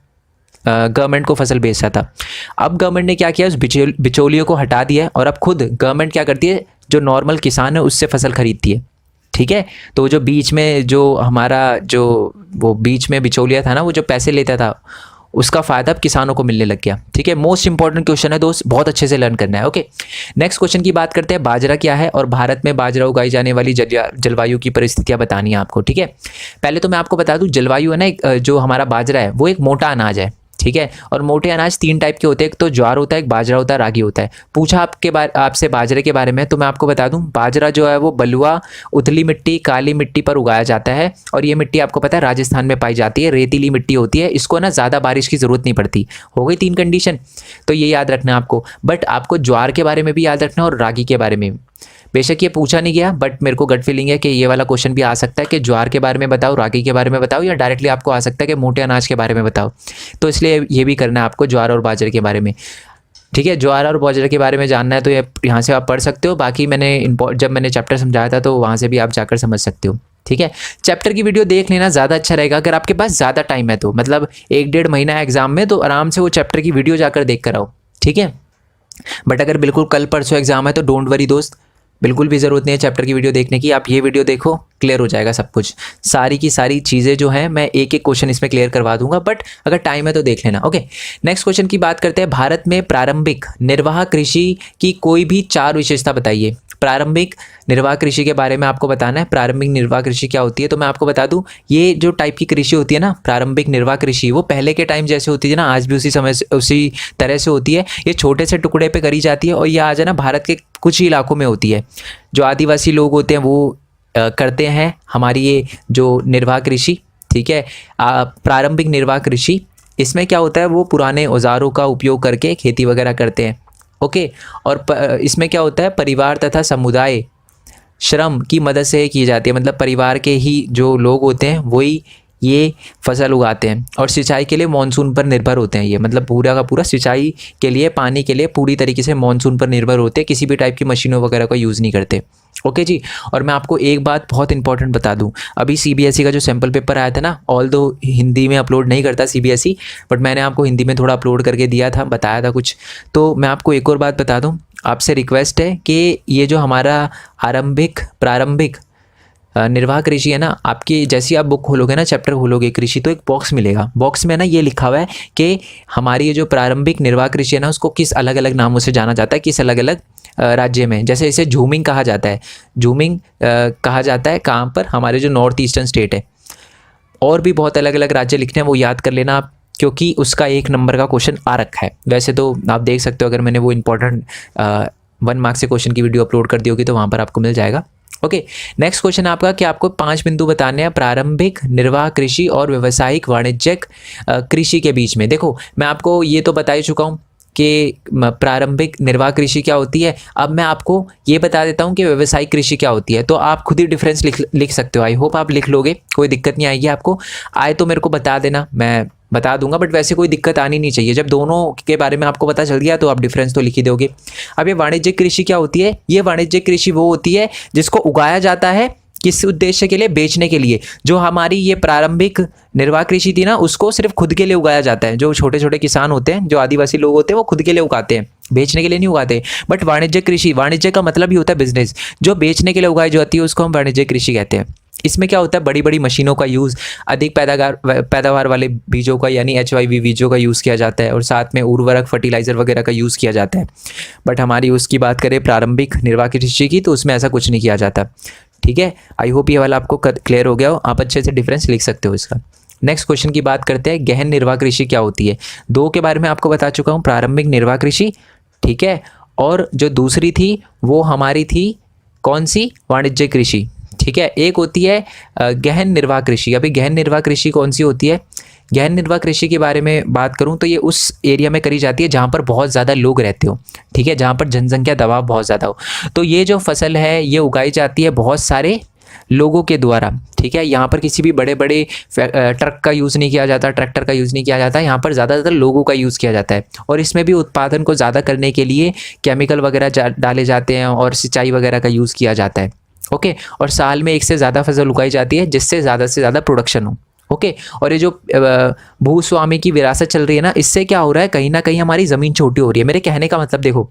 गवर्नमेंट को फसल बेचता था। अब गवर्नमेंट ने क्या किया, उस बिचौलियों को हटा दिया और अब खुद गवर्नमेंट क्या करती है, जो नॉर्मल किसान है उससे फसल खरीदती है, ठीक है। तो जो बीच में जो हमारा जो वो बीच में बिचौलिया था ना, वो जो पैसे लेता था, उसका फ़ायदा अब किसानों को मिलने लग गया, ठीक है। मोस्ट इंपॉर्टेंट क्वेश्चन है दोस्त, बहुत अच्छे से लर्न करना है, ओके। नेक्स्ट क्वेश्चन की बात करते हैं, बाजरा क्या है और भारत में बाजरा उगाई जाने वाली जलवायु की परिस्थितियां बतानी है आपको, ठीक है। पहले तो मैं आपको बता दूं, जलवायु है ना, जो हमारा बाजरा है वो एक मोटा अनाज है, ठीक है। और मोटे अनाज 3 टाइप के होते हैं, एक तो ज्वार होता है, एक बाजरा होता है, रागी होता है। पूछा आपसे बाजरे के बारे में, तो मैं आपको बता दूं बाजरा जो है वो बलुआ, उथली मिट्टी, काली मिट्टी पर उगाया जाता है। और ये मिट्टी आपको पता है राजस्थान में पाई जाती है, रेतीली मिट्टी होती है, इसको ना ज़्यादा बारिश की ज़रूरत नहीं पड़ती। हो गई 3 कंडीशन, तो ये याद रखना है आपको। बट आपको ज्वार के बारे में भी याद रखना है और रागी के बारे में भी। बेशक ये पूछा नहीं गया, बट मेरे को गट फीलिंग है कि ये वाला क्वेश्चन भी आ सकता है कि ज्वार के बारे में बताओ, रागी के बारे में बताओ, या डायरेक्टली आपको आ सकता है कि मोटे अनाज के बारे में बताओ। तो इसलिए ये भी करना है आपको ज्वार और बाजरे के बारे में, ठीक है। ज्वार और बाजरे के बारे में जानना है तो ये यहाँ से आप पढ़ सकते हो। बाकी जब मैंने चैप्टर समझाया था तो वहाँ से भी आप जाकर समझ सकते हो, ठीक है। चैप्टर की वीडियो देख लेना, ज़्यादा अच्छा रहेगा। अगर आपके पास ज़्यादा टाइम है तो, मतलब 1-1.5 महीना एग्जाम में, तो आराम से वो चैप्टर की वीडियो जाकर देख कर आओ, ठीक है। बट अगर बिल्कुल कल परसों एग्जाम है तो डोंट वरी दोस्त, बिल्कुल भी ज़रूरत नहीं है चैप्टर की वीडियो देखने की। आप ये वीडियो देखो, क्लियर हो जाएगा सब कुछ। सारी की सारी चीज़ें जो हैं मैं एक एक क्वेश्चन इसमें क्लियर करवा दूंगा, बट अगर टाइम है तो देख लेना, ओके। नेक्स्ट क्वेश्चन की बात करते हैं, भारत में प्रारंभिक निर्वाह कृषि की कोई भी 4 विशेषता बताइए। प्रारंभिक निर्वाह कृषि के बारे में आपको बताना है। प्रारंभिक निर्वाह कृषि क्या होती है, तो मैं आपको बता दूं, ये जो टाइप की कृषि होती है ना, प्रारंभिक निर्वाह कृषि, वो पहले के टाइम जैसे होती थी ना, आज भी उसी तरह से होती है। ये छोटे से टुकड़े पे करी जाती है और ये आज है ना भारत के कुछ ही इलाकों में होती है। जो आदिवासी लोग होते हैं वो करते हैं हमारी ये जो निर्वाह कृषि, ठीक है। प्रारंभिक निर्वाह कृषि, इसमें क्या होता है, वो पुराने औजारों का उपयोग करके खेती वगैरह करते हैं, ओके। और इसमें क्या होता है, परिवार तथा समुदाय श्रम की मदद से की जाती है, मतलब परिवार के ही जो लोग होते हैं वही ये फसल उगाते हैं। और सिंचाई के लिए मानसून पर निर्भर होते हैं ये, मतलब पूरा का पूरा सिंचाई के लिए, पानी के लिए पूरी तरीके से मानसून पर निर्भर होते हैं, किसी भी टाइप की मशीनों वगैरह का यूज़ नहीं करते, ओके जी। और मैं आपको एक बात बहुत इंपॉर्टेंट बता दूं, अभी सीबीएसई का जो सैम्पल पेपर आया था ना, ऑल दो हिंदी में अपलोड नहीं करता सीबीएसई, बट मैंने आपको हिंदी में थोड़ा अपलोड करके दिया था, बताया था कुछ। तो मैं आपको एक और बात बता दूं, आपसे रिक्वेस्ट है कि ये जो हमारा प्रारंभिक निर्वाह कृषि है ना, आपकी जैसी आप बुक खोलोगे ना, चैप्टर खोलोगे कृषि, तो एक बॉक्स मिलेगा। बॉक्स में ना ये लिखा हुआ है कि हमारी ये जो प्रारंभिक निर्वाह कृषि है ना, उसको किस अलग अलग नामों से जाना जाता है, किस अलग अलग राज्य में। जैसे इसे झूमिंग कहा जाता है, झूमिंग कहा जाता है कहाँ पर, हमारे जो नॉर्थ ईस्टर्न स्टेट है। और भी बहुत अलग अलग राज्य लिखने हैं, वो याद कर लेना आप, क्योंकि उसका 1 नंबर का क्वेश्चन आ रखा है। वैसे तो आप देख सकते हो, अगर मैंने वो इंपॉर्टेंट 1 मार्क्स से क्वेश्चन की वीडियो अपलोड कर दी होगी तो वहाँ पर आपको मिल जाएगा, ओके, नेक्स्ट क्वेश्चन आपका कि आपको 5 बिंदु बताने हैं प्रारंभिक निर्वाह कृषि और व्यावसायिक वाणिज्यिक कृषि के बीच में। देखो मैं आपको ये तो बता ही चुका हूँ कि प्रारंभिक निर्वाह कृषि क्या होती है। अब मैं आपको ये बता देता हूँ कि व्यावसायिक कृषि क्या होती है, तो आप खुद ही डिफरेंस लिख सकते हो। आई होप आप लिख लोगे, कोई दिक्कत नहीं आएगी आपको। आए तो मेरे को बता देना, मैं बता दूंगा, बट वैसे कोई दिक्कत आनी नहीं चाहिए। जब दोनों के बारे में आपको पता चल गया तो आप डिफरेंस तो लिख ही दोगे। अब ये वाणिज्यिक कृषि क्या होती है? ये वाणिज्यिक कृषि वो होती है जिसको उगाया जाता है किस उद्देश्य के लिए? बेचने के लिए। जो हमारी ये प्रारंभिक निर्वाह कृषि थी ना, उसको सिर्फ खुद के लिए उगाया जाता है। जो छोटे छोटे किसान होते हैं, जो आदिवासी लोग होते हैं, वो खुद के लिए उगाते हैं, बेचने के लिए नहीं उगाते। बट वाणिज्यिक कृषि, वाणिज्य का मतलब ही होता है बिजनेस। जो बेचने के लिए उगाई जाती है उसको हम वाणिज्यिक कृषि कहते हैं। इसमें क्या होता है? बड़ी बड़ी मशीनों का यूज़, अधिक पैदावार वाले बीजों का यानी HYV बीजों का यूज़ किया जाता है, और साथ में उर्वरक, फर्टिलाइज़र वगैरह का यूज़ किया जाता है। बट हमारी उसकी बात करें प्रारंभिक निर्वाह कृषि की, तो उसमें ऐसा कुछ नहीं किया जाता। ठीक है, आई होप ये वाला आपको क्लियर हो गया हो, आप अच्छे से डिफरेंस लिख सकते हो इसका। नेक्स्ट क्वेश्चन की बात करते हैं, गहन निर्वाह कृषि क्या होती है। दो के बारे में आपको बता चुका हूँ, प्रारंभिक निर्वाह कृषि, ठीक है, और जो दूसरी थी वो हमारी थी कौन सी? वाणिज्यिक कृषि। ठीक है, एक होती है गहन निर्वाह कृषि। अभी गहन निर्वाह कृषि कौन सी होती है? गहन निर्वाह कृषि के बारे में बात करूं तो ये उस एरिया में करी जाती है जहां पर बहुत ज़्यादा लोग रहते हो, ठीक है, जहां पर जनसंख्या दबाव बहुत ज़्यादा हो। तो ये जो फसल है ये उगाई जाती है बहुत सारे लोगों के द्वारा, ठीक है। यहाँ पर किसी भी बड़े बड़े ट्रक का यूज़ नहीं किया जाता, ट्रैक्टर का यूज़ नहीं किया जाता, यहाँ पर ज़्यादातर लोगों का यूज़ किया जाता है। और इसमें भी उत्पादन को ज़्यादा करने के लिए केमिकल वगैरह डाले जाते हैं और सिंचाई वगैरह का यूज़ किया जाता है। ओके, और साल में एक से ज़्यादा फसल उगाई जाती है जिससे ज़्यादा से ज़्यादा प्रोडक्शन हो। ओके, और ये जो भूस्वामी की विरासत चल रही है ना, इससे क्या हो रहा है, कहीं ना कहीं हमारी ज़मीन छोटी हो रही है। मेरे कहने का मतलब देखो,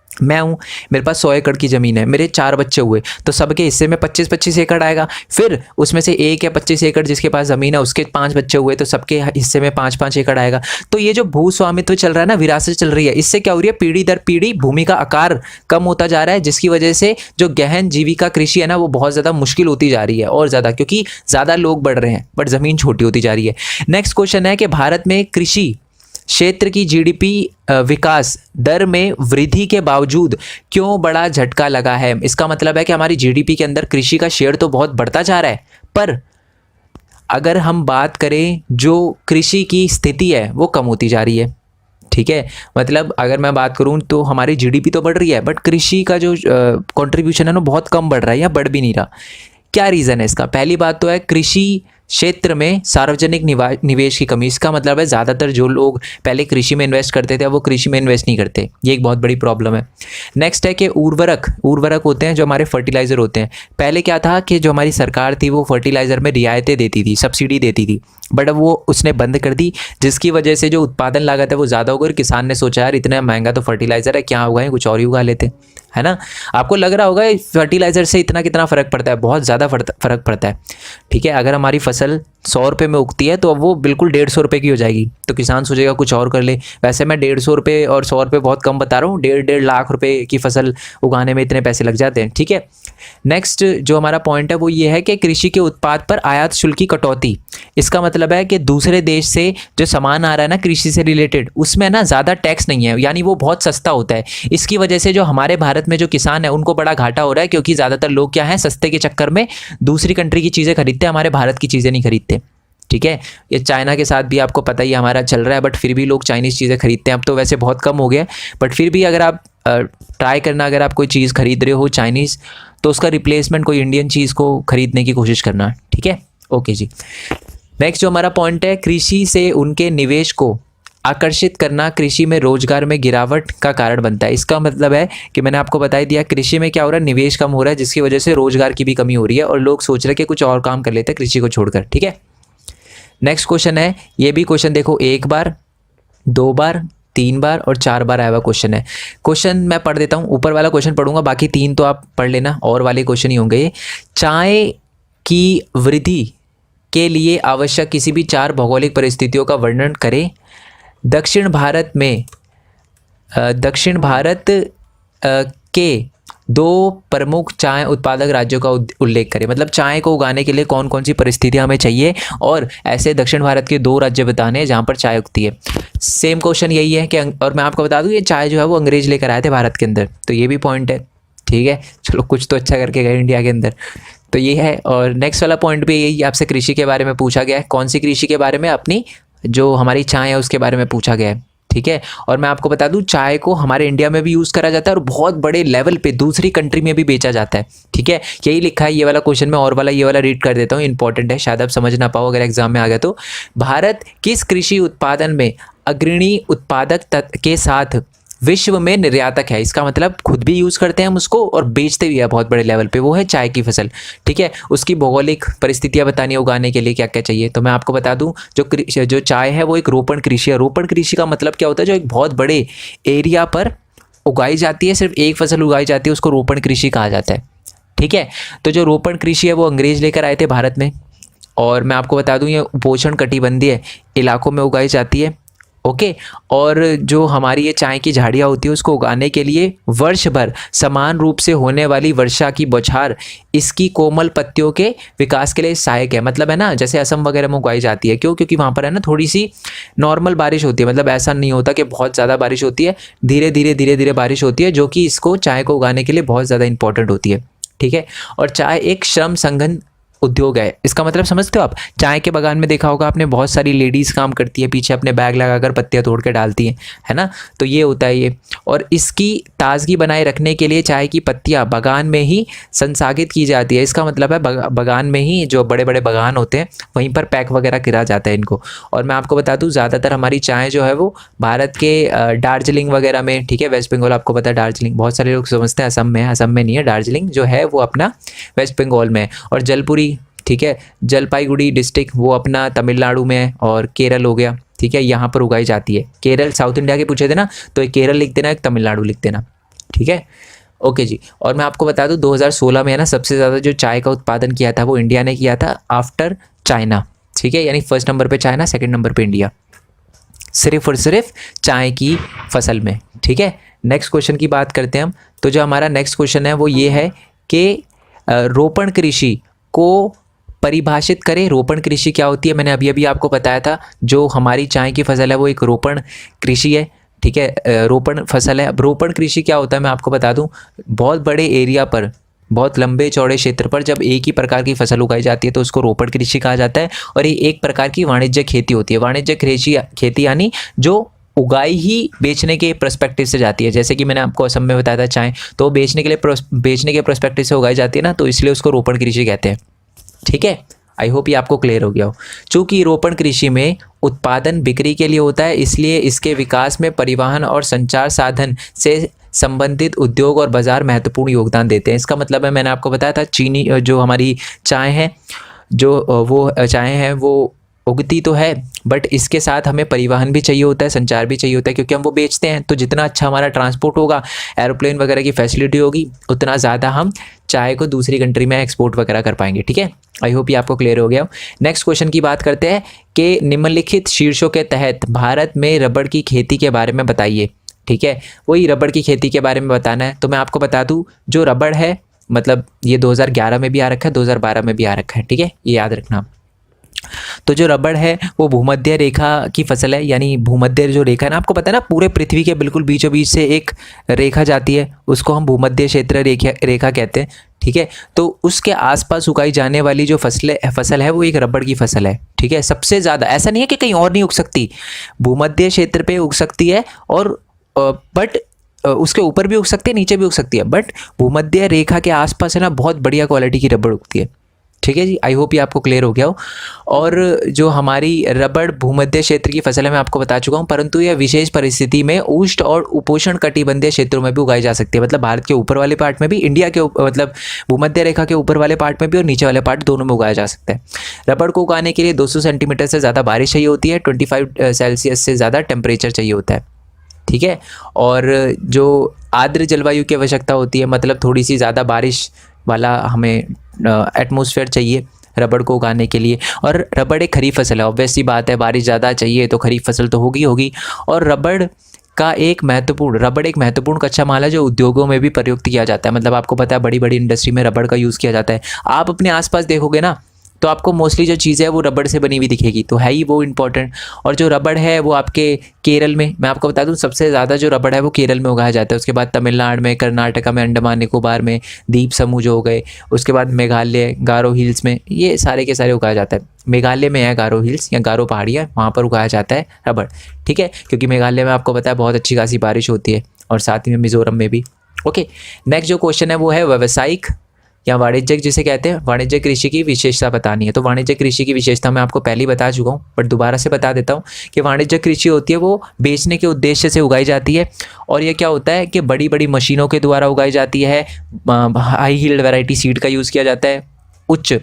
मैं हूँ, मेरे पास 100 एकड़ की ज़मीन है, मेरे 4 बच्चे हुए तो सबके हिस्से में 25-25 एकड़ आएगा। फिर उसमें से एक या 25 एकड़ जिसके पास ज़मीन है उसके 5 बच्चे हुए तो सबके हिस्से में 5-5 एकड़ आएगा। तो ये जो भूस्वामित्व चल रहा है ना, विरासत चल रही है, इससे क्या हो रही है, पीढ़ी दर पीढ़ी भूमि का आकार कम होता जा रहा है, जिसकी वजह से जो गहन जीविका कृषि है ना वो बहुत ज़्यादा मुश्किल होती जा रही है और ज़्यादा, क्योंकि ज़्यादा लोग बढ़ रहे हैं बट ज़मीन छोटी होती जा रही है। नेक्स्ट क्वेश्चन है कि भारत में कृषि क्षेत्र की GDP विकास दर में वृद्धि के बावजूद क्यों बड़ा झटका लगा है। इसका मतलब है कि हमारी GDP के अंदर कृषि का शेयर तो बहुत बढ़ता जा रहा है, पर अगर हम बात करें जो कृषि की स्थिति है वो कम होती जा रही है। ठीक है, मतलब अगर मैं बात करूं तो हमारी GDP तो बढ़ रही है बट कृषि का जो कंट्रीब्यूशन है ना बहुत कम बढ़ रहा है या बढ़ भी नहीं रहा। क्या रीज़न है इसका? पहली बात तो है कृषि क्षेत्र में सार्वजनिक निवेश की कमी। इसका मतलब है ज़्यादातर जो लोग पहले कृषि में इन्वेस्ट करते थे वो कृषि में इन्वेस्ट नहीं करते, ये एक बहुत बड़ी प्रॉब्लम है। नेक्स्ट है कि उर्वरक होते हैं जो हमारे फर्टिलाइज़र होते हैं। पहले क्या था कि जो हमारी सरकार थी वो फर्टिलाइज़र में रियायतें देती थी, सब्सिडी देती थी, बट अब वो उसने बंद कर दी, जिसकी वजह से जो उत्पादन लागत है वो ज़्यादा हो गई। किसान ने सोचा यार इतना महंगा तो फर्टिलाइज़र है, क्या उगाएं, कुछ और ही उगा लेते, है ना। आपको लग रहा होगा फर्टिलाइज़र से इतना कितना फ़र्क पड़ता है, बहुत ज़्यादा फ़र्क पड़ता है। ठीक है, अगर हमारी फसल 100 रुपये में उगती है तो अब वो बिल्कुल 150 रुपये की हो जाएगी, तो किसान सोचेगा कुछ और कर ले। वैसे मैं 150 रुपये और 100 रुपये बहुत कम बता रहा हूँ, 1.5 लाख रुपये की फसल उगाने में इतने पैसे लग जाते हैं। ठीक है, नेक्स्ट जो हमारा पॉइंट है वो ये है कि कृषि के उत्पाद पर आयात शुल्क की कटौती। इसका मतलब है कि दूसरे देश से जो सामान आ रहा है ना कृषि से रिलेटेड, उसमें ना ज़्यादा टैक्स नहीं है, यानी वो बहुत सस्ता होता है। इसकी वजह से जो हमारे भारत में जो किसान है उनको बड़ा घाटा हो रहा है, क्योंकि ज़्यादातर लोग क्या है, सस्ते के चक्कर में दूसरी कंट्री की चीज़ें खरीदते हैं, हमारे भारत की चीज़ें नहीं खरीदते। ठीक है, ये चाइना के साथ भी आपको पता ही हमारा चल रहा है, बट फिर भी लोग चाइनीज़ चीज़ें खरीदते हैं। अब तो वैसे बहुत कम हो गया, बट फिर भी अगर आप ट्राई करना, अगर आप कोई चीज़ खरीद रहे हो चाइनीज़, तो उसका रिप्लेसमेंट कोई इंडियन चीज़ को खरीदने की कोशिश करना। ठीक है, ओके जी। नेक्स्ट जो हमारा पॉइंट है, कृषि से उनके निवेश को आकर्षित करना कृषि में रोजगार में गिरावट का कारण बनता है। इसका मतलब है कि मैंने आपको बता दिया कृषि में क्या हो रहा है, निवेश कम हो रहा है, जिसकी वजह से रोजगार की भी कमी हो रही है और लोग सोच रहे हैं कि कुछ और काम कर लेते हैं कृषि को छोड़कर। ठीक है, नेक्स्ट क्वेश्चन है, ये भी क्वेश्चन देखो 1 बार, 2 बार, 3 बार और 4 बार आया हुआ क्वेश्चन है। क्वेश्चन मैं पढ़ देता हूँ, ऊपर वाला क्वेश्चन पढ़ूंगा, बाकी 3 तो आप पढ़ लेना, और वाले क्वेश्चन ही होंगे ये। चाय की वृद्धि के लिए आवश्यक किसी भी 4 भौगोलिक परिस्थितियों का वर्णन करें। दक्षिण भारत के 2 प्रमुख चाय उत्पादक राज्यों का उल्लेख करें। मतलब चाय को उगाने के लिए कौन कौन सी परिस्थितियां हमें चाहिए, और ऐसे दक्षिण भारत के 2 राज्य बताने हैं जहां पर चाय उगती है। सेम क्वेश्चन यही है कि, और मैं आपको बता दूं ये चाय जो है वो अंग्रेज लेकर आए थे भारत के अंदर, तो ये भी पॉइंट है। ठीक है, चलो कुछ तो अच्छा करके गए इंडिया के अंदर। तो ये है। और नेक्स्ट वाला पॉइंट भी यही आपसे कृषि के बारे में पूछा गया है। कौन सी कृषि के बारे में? अपनी जो हमारी चाय है उसके बारे में पूछा गया है। ठीक है, और मैं आपको बता दूं चाय को हमारे इंडिया में भी यूज़ करा जाता है और बहुत बड़े लेवल पे दूसरी कंट्री में भी बेचा जाता है। ठीक है, यही लिखा है ये वाला क्वेश्चन में, और वाला ये वाला रीड कर देता हूँ, इंपॉर्टेंट है, शायद आप समझ ना पाओ अगर एग्जाम में आ गया तो। भारत किस कृषि उत्पादन में अग्रणी उत्पादक के साथ विश्व में निर्यातक है? इसका मतलब खुद भी यूज़ करते हैं हम उसको और बेचते भी है बहुत बड़े लेवल पे, वो है चाय की फसल। ठीक है, उसकी भौगोलिक परिस्थितियाँ बतानी है, उगाने के लिए क्या क्या चाहिए। तो मैं आपको बता दूं जो चाय है वो एक रोपण कृषि है। रोपण कृषि का मतलब क्या होता है? जो एक बहुत बड़े एरिया पर उगाई जाती है, सिर्फ एक फसल उगाई जाती है, उसको रोपण कृषि कहा जाता है। ठीक है, तो जो रोपण कृषि है वो अंग्रेज लेकर आए थे भारत में, और मैं आपको बता दूं ये उपोष्ण कटिबंधीय इलाकों में उगाई जाती है। ओके, और जो हमारी ये चाय की झाड़ियाँ होती है उसको उगाने के लिए वर्ष भर समान रूप से होने वाली वर्षा की बौछार इसकी कोमल पत्तियों के विकास के लिए सहायक है। मतलब है ना, जैसे असम वगैरह में उगाई जाती है, क्यों? क्योंकि वहाँ पर है ना थोड़ी सी नॉर्मल बारिश होती है, मतलब ऐसा नहीं होता कि बहुत ज़्यादा बारिश होती है, धीरे धीरे बारिश होती है, जो कि इसको चाय को उगाने के लिए बहुत ज़्यादा इंपॉर्टेंट होती है। ठीक है, और चाय एक श्रम संघन उद्योग है। इसका मतलब समझते हो आप? चाय के बागान में देखा होगा आपने, बहुत सारी लेडीज़ काम करती है, पीछे अपने बैग लगाकर पत्तियां तोड़ के डालती हैं, है ना। तो ये होता है ये। और इसकी ताजगी बनाए रखने के लिए चाय की पत्तियां बागान में ही संसाधित की जाती है। इसका मतलब है बागान में ही, जो बड़े बड़े बागान होते हैं वहीं पर पैक वगैरह करा जाता है इनको। और मैं आपको बता दूँ ज़्यादातर हमारी चाय जो है वो भारत के दार्जिलिंग वगैरह में, ठीक है, वेस्ट बंगाल, आपको पता है दार्जिलिंग, बहुत सारे लोग समझते हैं असम में है, असम में नहीं है। दार्जिलिंग जो है वो अपना वेस्ट बंगाल में है, और जलपुरी, ठीक है, जलपाईगुड़ी डिस्ट्रिक्ट वो अपना तमिलनाडु में है, और केरल हो गया, ठीक है, यहाँ पर उगाई जाती है। केरल साउथ इंडिया के पूछे थे ना, तो एक केरल लिख देना, एक तमिलनाडु लिख देना। ठीक है, ओके जी। और मैं आपको बता दूं 2016 में है ना सबसे ज़्यादा जो चाय का उत्पादन किया था वो इंडिया ने किया था, आफ्टर चाइना। ठीक है, यानी फर्स्ट नंबर पे चाइना, सेकंड नंबर पे इंडिया, सिर्फ और सिर्फ चाय की फसल में। ठीक है, नेक्स्ट क्वेश्चन की बात करते हैं हम। तो जो हमारा नेक्स्ट क्वेश्चन है वो ये है कि रोपण कृषि को परिभाषित करें। रोपण कृषि क्या होती है? मैंने अभी अभी आपको बताया था, जो हमारी चाय की फसल है वो एक रोपण कृषि है। ठीक है, रोपण फसल है। अब रोपण कृषि क्या होता है मैं आपको बता दूं, बहुत बड़े एरिया पर, बहुत लंबे चौड़े क्षेत्र पर जब एक ही प्रकार की फसल उगाई जाती है तो उसको रोपण कृषि कहा जाता है। और ये एक प्रकार की वाणिज्यिक खेती होती है। वाणिज्यिक खेती यानी जो उगाई ही बेचने के पर्सपेक्टिव से जाती है। जैसे कि मैंने आपको असम में बताया था चाय, तो बेचने के पर्सपेक्टिव से उगाई जाती है ना, तो इसलिए उसको रोपण कृषि कहते हैं। ठीक है, आई होप ये आपको क्लियर हो गया हो। चूँकि रोपण कृषि में उत्पादन बिक्री के लिए होता है, इसलिए इसके विकास में परिवहन और संचार साधन से संबंधित उद्योग और बाजार महत्वपूर्ण योगदान देते हैं। इसका मतलब है, मैंने आपको बताया था चीनी, जो हमारी चाय है, जो वो चाय है वो उगती तो है, बट इसके साथ हमें परिवहन भी चाहिए होता है, संचार भी चाहिए होता है, क्योंकि हम वो बेचते हैं। तो जितना अच्छा हमारा ट्रांसपोर्ट होगा, एरोप्लेन वगैरह की फैसिलिटी होगी, उतना ज़्यादा हम चाय को दूसरी कंट्री में एक्सपोर्ट वगैरह कर पाएंगे। ठीक है, आई होप ये आपको क्लियर हो गया हो। नेक्स्ट क्वेश्चन की बात करते हैं कि निम्नलिखित शीर्षों के तहत भारत में रबड़ की खेती के बारे में बताइए। ठीक है, वही रबड़ की खेती के बारे में बताना है। तो मैं आपको बता दूं, जो रबड़ है, मतलब ये 2011 में भी आ रखा है, 2012 में भी आ रखा है। ठीक है, ये याद रखना। तो जो रबड़ है वो भूमध्य रेखा की फसल है, यानी भूमध्य जो रेखा है ना, आपको पता है ना, पूरे पृथ्वी के बिल्कुल बीचों बीच से एक रेखा जाती है, उसको हम भूमध्य क्षेत्र रेखा कहते हैं। ठीक है, तो उसके आसपास उगाई जाने वाली जो फसल है वो एक रबड़ की फसल है। ठीक है, सबसे ज़्यादा, ऐसा नहीं है कि कहीं और नहीं उग सकती, भूमध्य क्षेत्र पे उग सकती है, और बट उसके ऊपर भी उग सकती है, नीचे भी उग सकती है, बट भूमध्य रेखा के आसपास है ना बहुत बढ़िया क्वालिटी की रबड़ उगती है। ठीक है जी, आई होप ये आपको क्लियर हो गया हो। और जो हमारी रबड़ भूमध्य क्षेत्र की फसल है मैं आपको बता चुका हूँ, परंतु यह विशेष परिस्थिति में उष्ण और उपोष्ण कटिबंधीय क्षेत्रों में भी उगाई जा सकती है। मतलब भारत के ऊपर वाले पार्ट में भी, इंडिया के मतलब भूमध्य रेखा के ऊपर वाले पार्ट में भी और नीचे वाले पार्ट दोनों में उगाया जा सकता है। रबड़ को उगाने के लिए 200 सेंटीमीटर से ज़्यादा बारिश चाहिए होती है, 25 सेल्सियस से ज़्यादा टेम्परेचर चाहिए होता है। ठीक है, और जो आर्द्र जलवायु की आवश्यकता होती है, मतलब थोड़ी सी ज़्यादा बारिश वाला हमें एटमॉस्फेयर चाहिए रबड़ को उगाने के लिए। और रबड़ एक खरीफ फसल है, ऑब्वियस सी बात है, बारिश ज़्यादा चाहिए तो खरीफ फसल तो होगी। और रबड़ एक महत्वपूर्ण कच्चा माल है जो उद्योगों में भी प्रयुक्त किया जाता है। मतलब आपको पता है बड़ी बड़ी इंडस्ट्री में रबड़ का यूज़ किया जाता है। आप अपने आसपास देखोगे ना, तो आपको मोस्टली जो चीज़ है वो रबड़ से बनी हुई दिखेगी, तो है ही वो इम्पोर्टेंट। और जो रबड़ है वो आपके केरल में, मैं आपको बता दूं सबसे ज़्यादा जो रबड़ है वो केरल में उगाया जाता है। उसके बाद तमिलनाडु में, कर्नाटका में, अंडमान निकोबार में, द्वीप समूह जो हो गए, उसके बाद मेघालय, गारो हिल्स में, ये सारे के सारे उगाया जाता है। मेघालय में है गारो हिल्स या गारो पहाड़ियाँ, वहाँ पर उगाया जाता है रबड़, ठीक है, क्योंकि मेघालय में आपको पता है बहुत अच्छी खासी बारिश होती है, और साथ ही में मिज़ोरम में भी। ओके, नेक्स्ट जो क्वेश्चन है वो है व्यावसायिक या वाणिज्यिक जिसे कहते हैं, वाणिज्यिक कृषि की विशेषता बतानी है। तो वाणिज्यिक कृषि की विशेषता मैं आपको पहले ही बता चुका हूँ, बट दोबारा से बता देता हूँ कि वाणिज्यिक कृषि होती है वो बेचने के उद्देश्य से उगाई जाती है, और ये क्या होता है कि बड़ी बड़ी मशीनों के द्वारा उगाई जाती है, हाई हील्ड वैरायटी सीड का यूज़ किया जाता है, उच्च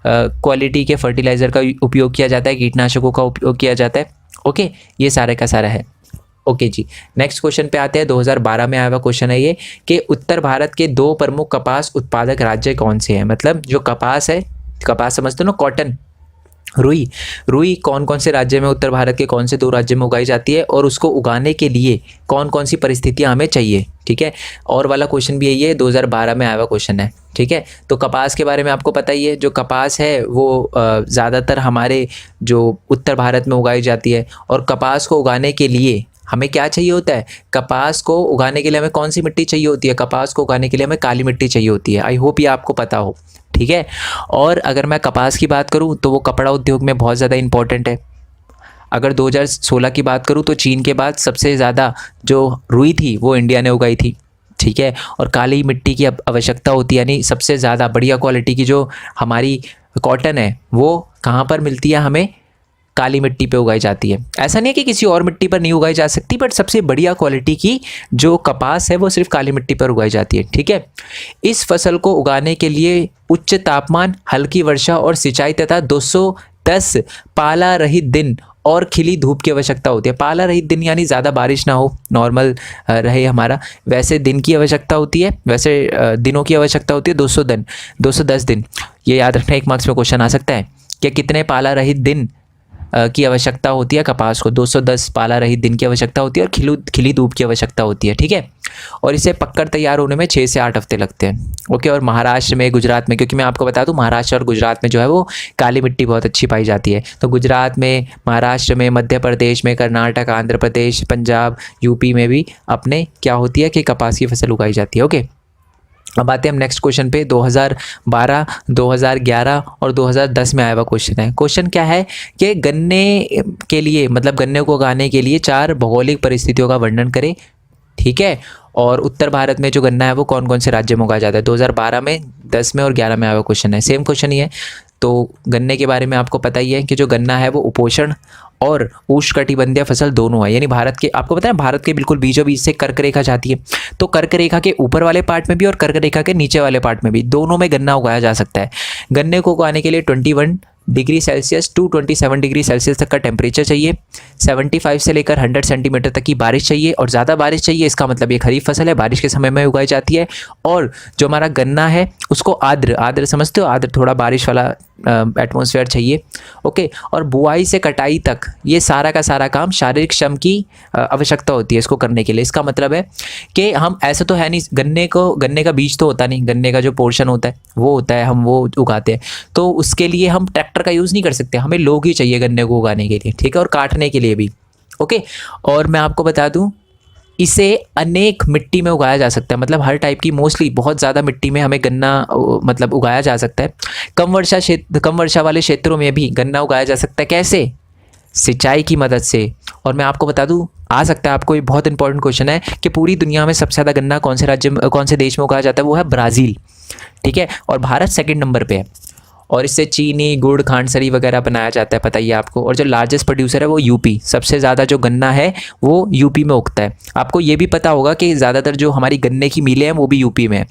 क्वालिटी के फर्टिलाइज़र का उपयोग किया जाता है, कीटनाशकों का उपयोग किया जाता है। ओके, ये सारे का सारा है। ओके जी, नेक्स्ट क्वेश्चन पे आते हैं। 2012 में आया हुआ क्वेश्चन है ये कि उत्तर भारत के 2 प्रमुख कपास उत्पादक राज्य कौन से हैं। मतलब जो कपास है, कपास समझते हो ना, कॉटन, रुई, रुई कौन कौन से राज्य में, उत्तर भारत के कौन से 2 राज्य में उगाई जाती है, और उसको उगाने के लिए कौन कौन सी परिस्थितियां हमें चाहिए, ठीक है। और वाला क्वेश्चन भी यही है, 2012 में आया हुआ क्वेश्चन है, ठीक है। तो कपास के बारे में आपको पता ही है, जो कपास है वो ज़्यादातर हमारे जो उत्तर भारत में उगाई जाती है, और कपास को उगाने के लिए हमें क्या चाहिए होता है, कपास को उगाने के लिए हमें कौन सी मिट्टी चाहिए होती है, कपास को उगाने के लिए हमें काली मिट्टी चाहिए होती है। आई होप ये आपको पता हो, ठीक है। और अगर मैं कपास की बात करूं तो वो कपड़ा उद्योग में बहुत ज़्यादा इंपॉर्टेंट है। अगर 2016 की बात करूं तो चीन के बाद सबसे ज़्यादा जो रुई थी वो इंडिया ने उगाई थी, ठीक है। और काली मिट्टी की आवश्यकता होती है, यानी सबसे ज़्यादा बढ़िया क्वालिटी की जो हमारी कॉटन है वो कहाँ पर मिलती है, हमें काली मिट्टी पे उगाई जाती है। ऐसा नहीं है कि किसी और मिट्टी पर नहीं उगाई जा सकती, बट सबसे बढ़िया क्वालिटी की जो कपास है वो सिर्फ काली मिट्टी पर उगाई जाती है, ठीक है। इस फसल को उगाने के लिए उच्च तापमान, हल्की वर्षा और सिंचाई तथा 210 पाला रहित दिन और खिली धूप की आवश्यकता होती है। पाला रहित दिन यानी ज़्यादा बारिश ना हो, नॉर्मल रहे हमारा, वैसे दिन की आवश्यकता होती है, वैसे दिनों की आवश्यकता होती है 210 दिन। ये याद रखना, 1 मार्क्स में क्वेश्चन आ सकता है कि कितने पाला रहित दिन की आवश्यकता होती है कपास को। 210 पाला रहित दिन की आवश्यकता होती है, और खिली धूप की आवश्यकता होती है, ठीक है। और इसे पककर तैयार होने में 6 से 8 हफ्ते लगते हैं। ओके, और महाराष्ट्र में, गुजरात में, क्योंकि मैं आपको बता दूं महाराष्ट्र और गुजरात में जो है वो काली मिट्टी बहुत अच्छी पाई जाती है, तो गुजरात में, महाराष्ट्र में, मध्य प्रदेश में, कर्नाटक, आंध्र प्रदेश, पंजाब, यूपी में भी अपने क्या होती है कि कपास की फसल उगाई जाती है। ओके, अब आते हैं हम नेक्स्ट क्वेश्चन पे। 2012, 2011 और 2010 में आया हुआ क्वेश्चन है। क्वेश्चन क्या है कि गन्ने के लिए, मतलब गन्ने को उगाने के लिए 4 भौगोलिक परिस्थितियों का वर्णन करें, ठीक है। और उत्तर भारत में जो गन्ना है वो कौन कौन से राज्य में उगाया जाता है। 2012 में, 10 में और 11 में आया हुआ क्वेश्चन है, सेम क्वेश्चन ही है। तो गन्ने के बारे में आपको पता ही है कि जो गन्ना है वो उपोष्ण और उष्णकटिबंधीय फसल दोनों है, यानी भारत के, आपको पता है भारत के बिल्कुल बीचों बीच से कर्क रेखा जाती है, तो कर्क रेखा के ऊपर वाले पार्ट में भी और कर्क रेखा के नीचे वाले पार्ट में भी, दोनों में गन्ना उगाया जा सकता है। गन्ने को उगाने के लिए 21 degree Celsius to 27 degree Celsius तक का टेम्परेचर चाहिए, 75 से लेकर 100 सेंटीमीटर तक की बारिश चाहिए, और ज़्यादा बारिश चाहिए, इसका मतलब ये खरीफ फसल है, बारिश के समय में उगाई जाती है। और जो हमारा गन्ना है उसको आर्द्र समझते हो, आर्द्र थोड़ा बारिश वाला एटमॉस्फेयर चाहिए। ओके, और बुआई से कटाई तक ये सारा का सारा काम शारीरिक श्रम की आवश्यकता होती है इसको करने के लिए। इसका मतलब है कि हम, ऐसा तो है नहीं, गन्ने का बीज तो होता नहीं, गन्ने का जो पोर्शन होता है वो होता है, हम वो उगाते हैं, तो उसके लिए हम ट्रैक्टर का यूज़ नहीं कर सकते, हमें लोग ही चाहिए गन्ने को उगाने के लिए, ठीक है, और काटने के लिए भी। ओके, और मैं आपको बता दूं इसे अनेक मिट्टी में उगाया जा सकता है, मतलब हर टाइप की, मोस्टली बहुत ज़्यादा मिट्टी में हमें गन्ना मतलब उगाया जा सकता है। कम वर्षा वाले क्षेत्रों में भी गन्ना उगाया जा सकता है। कैसे? सिंचाई की मदद से। और मैं आपको बता दूं, आ सकता है आपको, ये बहुत इंपॉर्टेंट क्वेश्चन है कि पूरी दुनिया में सबसे ज़्यादा गन्ना कौन से देश में उगाया जाता है, वो है ब्राज़ील, ठीक है, और भारत 2nd नंबर पे है। और इससे चीनी, गुड़, खांडसरी वगैरह बनाया जाता है, पता ही है आपको। और जो लार्जेस्ट प्रोड्यूसर है वो यूपी, सबसे ज़्यादा जो गन्ना है वो यूपी में उगता है। आपको ये भी पता होगा कि ज़्यादातर जो हमारी गन्ने की मिलें हैं वो भी यूपी में है,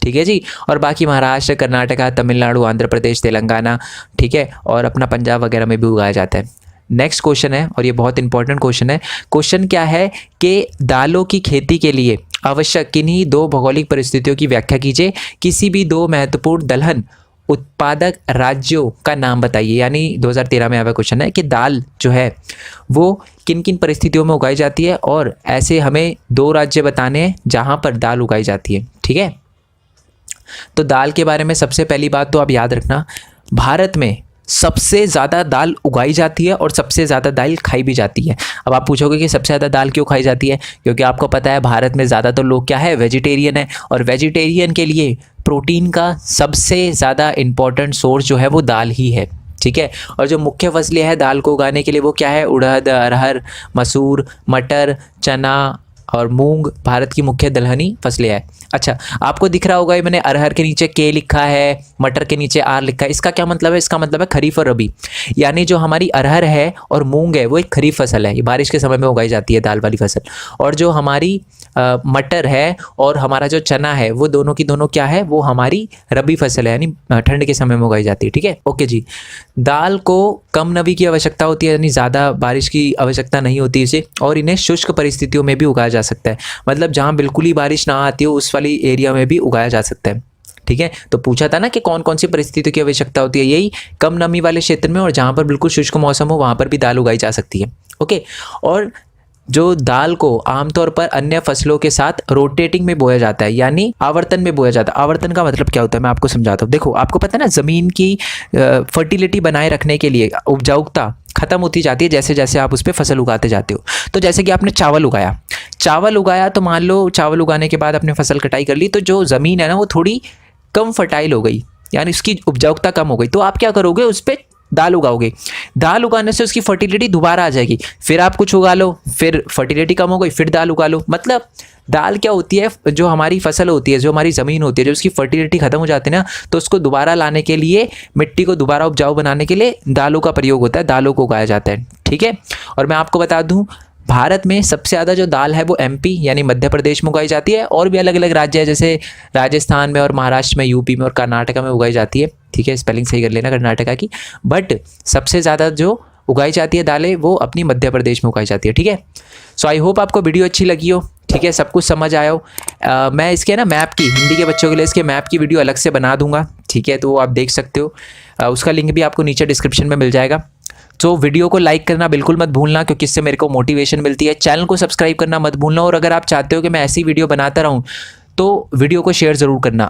ठीक है जी। और बाकी महाराष्ट्र, कर्नाटका, तमिलनाडु, आंध्र प्रदेश, तेलंगाना, ठीक है, और अपना पंजाब वगैरह में भी उगाया जाता है। नेक्स्ट क्वेश्चन है, और ये बहुत इंपॉर्टेंट क्वेश्चन है। क्वेश्चन क्या है कि दालों की खेती के लिए आवश्यक किन्हीं 2 भौगोलिक परिस्थितियों की व्याख्या कीजिए। किसी भी 2 महत्वपूर्ण दलहन उत्पादक राज्यों का नाम बताइए। यानी 2013 में आया क्वेश्चन है कि दाल जो है वो किन किन परिस्थितियों में उगाई जाती है, और ऐसे हमें 2 राज्य बताने हैं जहाँ पर दाल उगाई जाती है, ठीक है। तो दाल के बारे में सबसे पहली बात तो आप याद रखना, भारत में सबसे ज़्यादा दाल उगाई जाती है और सबसे ज़्यादा दाल खाई भी जाती है। अब आप पूछोगे कि सबसे ज़्यादा दाल क्यों खाई जाती है, क्योंकि आपको पता है भारत में ज़्यादातर लोग क्या है, वेजिटेरियन है, और वेजिटेरियन के लिए प्रोटीन का सबसे ज़्यादा इम्पॉर्टेंट सोर्स जो है वो दाल ही है, ठीक है। और जो मुख्य फसलें हैं दाल को उगाने के लिए वो क्या है, उड़द, अरहर, मसूर, मटर, चना और मूंग भारत की मुख्य दलहनी फसलें हैं। अच्छा, आपको दिख रहा होगा ये मैंने अरहर के नीचे के लिखा है, मटर के नीचे आर लिखा है। इसका क्या मतलब है, इसका मतलब है खरीफ और रबी। यानी जो हमारी अरहर है और मूंग है वो एक खरीफ फसल है, ये बारिश के समय में उगाई जाती है दाल वाली फसल। और जो हमारी मटर है और हमारा जो चना है वो दोनों की दोनों क्या है, वो हमारी रबी फसल है, यानी ठंड के समय में उगाई जाती है, ठीक है। ओके जी, दाल को कम नमी की आवश्यकता होती है, यानी ज़्यादा बारिश की आवश्यकता नहीं होती इसे, और इन्हें शुष्क परिस्थितियों में भी उगाया जा सकता है। मतलब जहाँ बिल्कुल ही बारिश ना आती हो उस वाली एरिया में भी उगाया जा सकता है, ठीक है। तो पूछा था ना कि कौन कौन सी परिस्थितियों की आवश्यकता होती है, यही कम नमी वाले क्षेत्र में और जहाँ पर बिल्कुल शुष्क मौसम हो वहाँ पर भी दाल उगाई जा सकती है, ओके। और जो दाल को आमतौर पर अन्य फसलों के साथ रोटेटिंग में बोया जाता है, यानी आवर्तन में बोया जाता है। आवर्तन का मतलब क्या होता है मैं आपको समझाता हूँ। देखो, आपको पता है ना, ज़मीन की फर्टिलिटी बनाए रखने के लिए उपजाऊता खत्म होती जाती है जैसे जैसे आप उस पर फसल उगाते जाते हो। तो जैसे कि आपने चावल उगाया तो मान लो चावल उगाने के बाद आपने फसल कटाई कर ली, तो जो ज़मीन है ना वो थोड़ी कम फर्टाइल हो गई, यानी उसकी उपजाऊता कम हो गई। तो आप क्या करोगे, उस पर दाल उगाओगे। दाल उगाने से उसकी फर्टिलिटी दोबारा आ जाएगी, फिर आप कुछ उगा लो, फिर फर्टिलिटी कम हो गई, फिर दाल उगा लो। मतलब दाल क्या होती है, जो हमारी फसल होती है, जो हमारी ज़मीन होती है, जो उसकी फर्टिलिटी खत्म हो जाती है ना, तो उसको दोबारा लाने के लिए, मिट्टी को दोबारा उपजाऊ बनाने के लिए दालों का प्रयोग होता है, दालों को उगाया जाता है, ठीक है। और मैं आपको बता दूं, भारत में सबसे ज़्यादा जो दाल है वो एमपी यानी मध्य प्रदेश में उगाई जाती है, और भी अलग अलग राज्य है जैसे राजस्थान में और महाराष्ट्र में, यूपी में और कर्नाटका में उगाई जाती है, ठीक है। स्पेलिंग सही कर लेना कर्नाटका की। बट सबसे ज़्यादा जो उगाई जाती है दालें वो अपनी मध्य प्रदेश में उगाई जाती है, ठीक है। सो आई होप आपको वीडियो अच्छी लगी हो, ठीक है, सब कुछ समझ आया हो। मैं इसके ना मैप की, हिंदी के बच्चों के लिए इसके मैप की वीडियो अलग से बना दूंगा, ठीक है, तो वो आप देख सकते हो। उसका लिंक भी आपको नीचे डिस्क्रिप्शन में मिल जाएगा। तो वीडियो को लाइक करना बिल्कुल मत भूलना, क्योंकि इससे मेरे को मोटिवेशन मिलती है। चैनल को सब्सक्राइब करना मत भूलना, और अगर आप चाहते हो कि मैं ऐसी वीडियो बनाता रहूं तो वीडियो को शेयर ज़रूर करना।